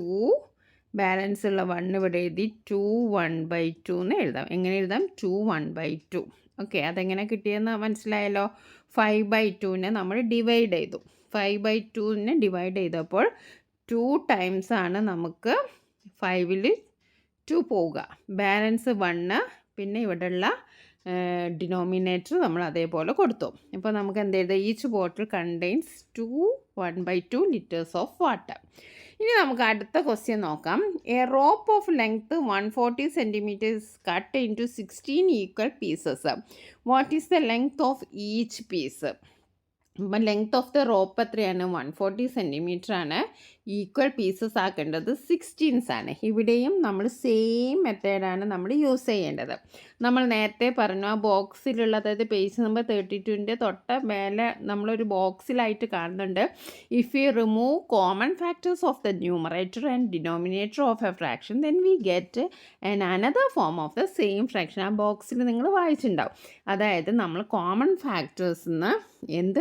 Speaker 1: ബാലൻസ് ഉള്ള 1 ഇവിടെ എഴുതി 2 1/2 എന്ന് എഴുതാം. എങ്ങനെ എഴുതാം? 2 1/2. ഓക്കെ, അതെങ്ങനെ കിട്ടിയെന്ന് മനസ്സിലായല്ലോ. 5/2നെ നമ്മൾ ഡിവൈഡ് ചെയ്തു. 5/2നെ ഡിവൈഡ് ചെയ്തപ്പോൾ 2 ടൈംസ് ആണ് നമുക്ക് 5ൽ 2 പോവുക. ബാലൻസ് 1, പിന്നെ ഇവിടെയുള്ള ഡിനോമിനേറ്റർ നമ്മൾ അതേപോലെ കൊടുത്തു. ഇപ്പോൾ നമുക്ക് എന്ത് എഴുതാം? Each bottle contains 1/2 liters of water. ഇനി നമുക്ക് അടുത്ത ക്വസ്റ്റ്യൻ നോക്കാം. A rope of length 140 centimeters cut into 16 equal pieces. What is the length of each piece? അപ്പം ലെങ്ത് ഓഫ് ദ റോപ്പ് എത്രയാണ്? 140 centimeter ആണ്. ഈക്വൽ പീസസ് ആക്കേണ്ടത് 16 ആണ്. ഇവിടെയും നമ്മൾ സെയിം മെത്തേഡാണ് നമ്മൾ യൂസ് ചെയ്യേണ്ടത്. നമ്മൾ നേരത്തെ പറഞ്ഞു ആ ബോക്സിലുള്ള, അതായത് പേജ് നമ്പർ 32ൻ്റെ തൊട്ട മേലെ നമ്മളൊരു ബോക്സിലായിട്ട് കാണുന്നുണ്ട്. If you remove common factors of the numerator and denominator of a fraction then we get another form of the same fraction. ആ ബോക്സിൽ നിങ്ങൾ വായിച്ചിട്ടുണ്ടാവും. അതായത് നമ്മൾ കോമൺ ഫാക്ടേഴ്സിന്ന് എന്ത്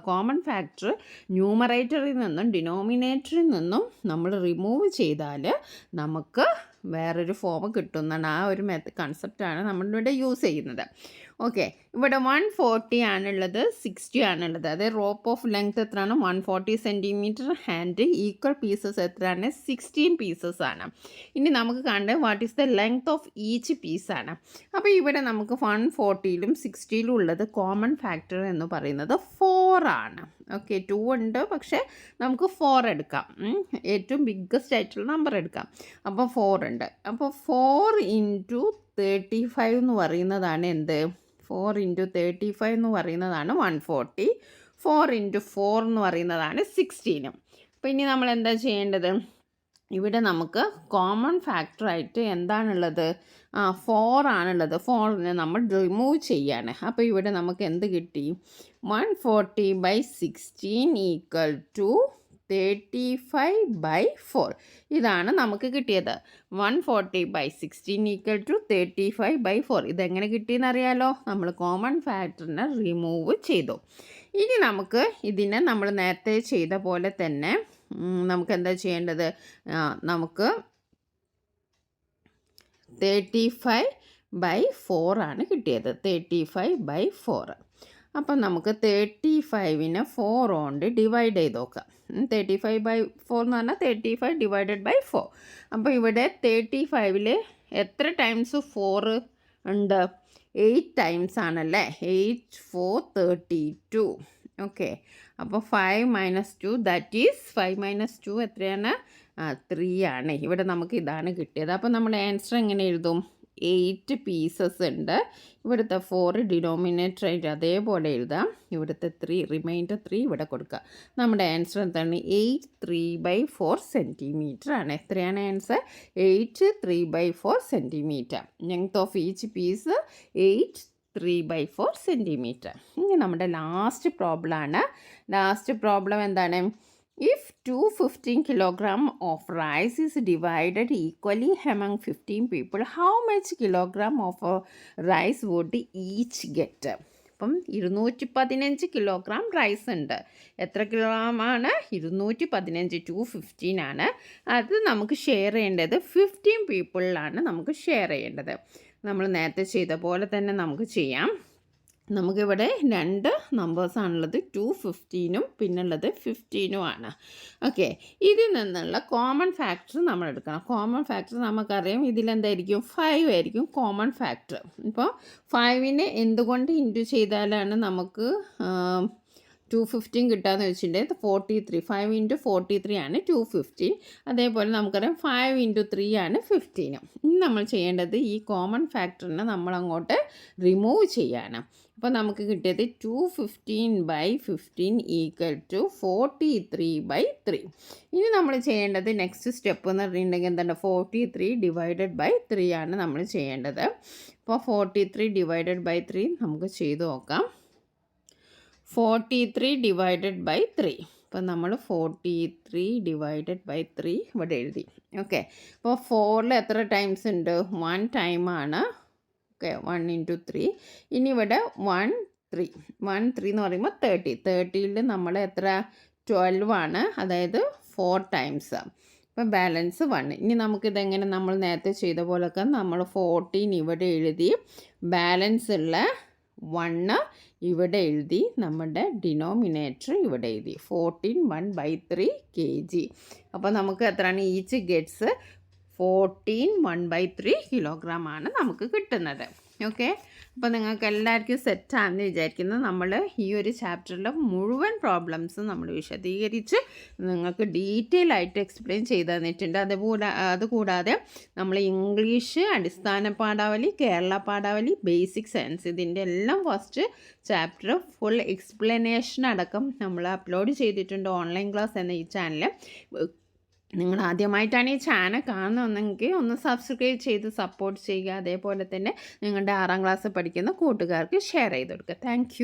Speaker 1: കോമൺ ഫാക്ടർ ന്യൂമറേറ്ററിൽ നിന്നും ഡിനോമിനേറ്ററിൽ നിന്നും നമ്മൾ റിമൂവ് ചെയ്താൽ നമുക്ക് വേറൊരു ഫോം കിട്ടുന്നതാണ്. ആ ഒരു കൺസെപ്റ്റാണ് നമ്മളിവിടെ യൂസ് ചെയ്യുന്നത്. ഓക്കെ, ഇവിടെ 140 ആണുള്ളത്, 60 ആണുള്ളത്. അതായത് റോപ്പ് ഓഫ് ലെങ്ത് എത്രയാണ്? 140 centimeter. ആൻഡ് ഈക്വൽ പീസസ് എത്രയാണ്? 16 പീസസ് ആണ്. ഇനി നമുക്ക് കണ്ടത് what is the length of each പീസാണ്. അപ്പോൾ ഇവിടെ നമുക്ക് 140ലും 60ലും ഉള്ളത് കോമൺ ഫാക്ടർ എന്ന് പറയുന്നത് 4 ആണ്. ഓക്കെ, 2 ഉണ്ട്, പക്ഷേ നമുക്ക് 4 എടുക്കാം. ഏറ്റവും ബിഗ്ഗസ്റ്റ് ആയിട്ടുള്ള നമ്പർ എടുക്കാം. അപ്പോൾ 4 ഉണ്ട്. അപ്പോൾ 4 × 35 എന്ന് പറയുന്നതാണ് എന്ത്? 4 × 35 എന്ന് പറയുന്നതാണ് 140. 4 × 4 എന്ന് പറയുന്നതാണ് 16. അപ്പോൾ ഇനി നമ്മൾ എന്താ ചെയ്യേണ്ടത്? ഇവിടെ നമുക്ക് കോമൺ ഫാക്ടറായിട്ട് എന്താണുള്ളത്? 4 ആണുള്ളത്. 4നെ നമ്മൾ റിമൂവ് ചെയ്യാണ്. അപ്പോൾ ഇവിടെ നമുക്ക് എന്ത് കിട്ടി? 140/16 = 35/4 ഇതാണ് നമുക്ക് കിട്ടിയത്. 140/16 = 35/4. ഇതെങ്ങനെ കിട്ടിയെന്ന് അറിയാലോ. നമ്മൾ കോമൺ ഫാക്ടറിനെ റിമൂവ് ചെയ്തു. ഇനി നമുക്ക് ഇതിനെ നമ്മൾ നേരത്തെ ചെയ്ത പോലെ തന്നെ നമുക്ക് എന്താ ചെയ്യേണ്ടത്? നമുക്ക് 35/4 ആണ് കിട്ടിയത്. 35/4. അപ്പം നമുക്ക് 35നെ 4 കൊണ്ട് ഡിവൈഡ് ചെയ്ത് നോക്കാം. 35/4 എന്ന് പറഞ്ഞാൽ 35 ÷ 4. അപ്പോൾ ഇവിടെ 35ൽ എത്ര ടൈംസ് 4 ഉണ്ട്? 8 ടൈംസ് ആണല്ലേ. 8 4 32. ഓക്കെ. അപ്പോൾ 5 - 2 ദാറ്റ് ഈസ് 5 - 2 എത്രയാണ്? 3 ആണ്. ഇവിടെ നമുക്ക് ഇതാണ് കിട്ടിയത്. അപ്പോൾ നമ്മൾ ആൻസർ എങ്ങനെ എഴുതും? 8 പീസസ് ഉണ്ട്. ഇവിടുത്തെ 4 ഡിനോമിനേറ്റർ ആയിട്ട് അതേപോലെ എഴുതാം. ഇവിടുത്തെ 3 റിമൈൻഡർ 3 ഇവിടെ കൊടുക്കുക. നമ്മുടെ ആൻസർ എന്താണ്? 8 3/4 സെൻറ്റിമീറ്റർ ആണ്. എത്രയാണ് answer? 8 3/4 centimeter. Length of each piece 8 3/4 centimeter. ഇനി നമ്മുടെ ലാസ്റ്റ് പ്രോബ്ലമാണ്. ലാസ്റ്റ് പ്രോബ്ലം എന്താണ്? If 215 kg of rice is divided equally among 15 people, how much kilogram of rice would each get? അപ്പം 215 കിലോഗ്രാം റൈസ് ഉണ്ട്. എത്ര കിലോഗ്രാമാണ്? 215. 215 ആണ്. അത് നമുക്ക് ഷെയർ ചെയ്യേണ്ടത് 15 പീപ്പിളിലാണ് നമുക്ക് ഷെയർ ചെയ്യേണ്ടത്. നമ്മൾ നേരത്തെ ചെയ്ത പോലെ തന്നെ നമുക്ക് ചെയ്യാം. നമുക്കിവിടെ 2 നമ്പേഴ്സാണുള്ളത്. 215 പിന്നുള്ളത് 15 ആണ്. ഓക്കെ. ഇതിൽ നിന്നുള്ള കോമൺ ഫാക്ടർ നമ്മൾ എടുക്കണം. കോമൺ ഫാക്ടർ നമുക്കറിയാം. ഇതിലെന്തായിരിക്കും? 5 ആയിരിക്കും കോമൺ ഫാക്ടർ. ഇപ്പോൾ 5നെ എന്തുകൊണ്ട് ഇൻറ്റു ചെയ്താലാണ് നമുക്ക് 215 കിട്ടാമെന്ന് വെച്ചിട്ടുണ്ടെങ്കിൽ 43. 5 × 43 ആണ് 215. അതേപോലെ നമുക്കറിയാം 5 × 3 ആണ് 15. ഇനി നമ്മൾ ചെയ്യേണ്ടത് ഈ കോമൺ ഫാക്ടറിനെ നമ്മളങ്ങോട്ട് റിമൂവ് ചെയ്യാണ്. അപ്പോൾ നമുക്ക് കിട്ടിയത് 215/15 = 43/3. ഇനി നമ്മൾ ചെയ്യേണ്ടത് നെക്സ്റ്റ് സ്റ്റെപ്പ് എന്ന് പറഞ്ഞിട്ടുണ്ടെങ്കിൽ എന്താണ്? 43 ÷ 3 ആണ് നമ്മൾ ചെയ്യേണ്ടത്. അപ്പോൾ 43 ÷ 3 നമുക്ക് ചെയ്ത് നോക്കാം. 43 ÷ 3. അപ്പോൾ നമ്മൾ 43 ÷ 3 ഇവിടെ എഴുതി. ഓക്കെ. അപ്പോൾ 4ൽ എത്ര ടൈംസ് ഉണ്ട്? 1 ടൈമാണ്. ഓക്കെ. 1 × 3. ഇനി ഇവിടെ 1 3 എന്ന് പറയുമ്പോൾ 30. 30ൽ നമ്മൾ എത്ര? 12 ആണ്. അതായത് 4 ടൈംസ്. അപ്പോൾ ബാലൻസ് 1. ഇനി നമുക്കിതെങ്ങനെ? നമ്മൾ നേരത്തെ ചെയ്ത പോലൊക്കെ നമ്മൾ 14 ഇവിടെ എഴുതി, ബാലൻസ് ഉള്ള 1 ഇവിടെ എഴുതി, നമ്മുടെ ഡിനോമിനേറ്റർ ഇവിടെ എഴുതി. 14 1/3 kg. അപ്പോൾ നമുക്ക് എത്രയാണ്? ഈച്ച് ഗെറ്റ്സ് 14 1/3 കിലോഗ്രാം ആണ് നമുക്ക് കിട്ടുന്നത്. ഓക്കെ. അപ്പോൾ നിങ്ങൾക്ക് എല്ലാവർക്കും സെറ്റാണെന്ന് വിചാരിക്കുന്നു. നമ്മൾ ഈ ഒരു ചാപ്റ്ററിലെ മുഴുവൻ പ്രോബ്ലംസും നമ്മൾ വിശദീകരിച്ച് നിങ്ങൾക്ക് ഡീറ്റെയിൽ ആയിട്ട് എക്സ്പ്ലെയിൻ ചെയ്ത് തന്നിട്ടുണ്ട്. അതുകൂടാതെ നമ്മൾ ഇംഗ്ലീഷ് അടിസ്ഥാന പാഠാവലി, കേരള പാഠാവലി, ബേസിക് സയൻസ് ഇതിൻ്റെ എല്ലാം ഫസ്റ്റ് ചാപ്റ്റർ ഫുൾ എക്സ്പ്ലനേഷൻ അടക്കം നമ്മൾ അപ്ലോഡ് ചെയ്തിട്ടുണ്ട് ഓൺലൈൻ ക്ലാസ് എന്ന ഈ ചാനൽ. നിങ്ങൾ ആദ്യമായിട്ടാണ് ഈ ചാനൽ കാണുന്നതെങ്കിൽ ഒന്ന് സബ്സ്ക്രൈബ് ചെയ്ത് സപ്പോർട്ട് ചെയ്യുക. അതേപോലെ തന്നെ നിങ്ങളുടെ 6ാം ക്ലാസ് പഠിക്കുന്ന കൂട്ടുകാർക്ക് ഷെയർ ചെയ്ത് കൊടുക്കുക. താങ്ക്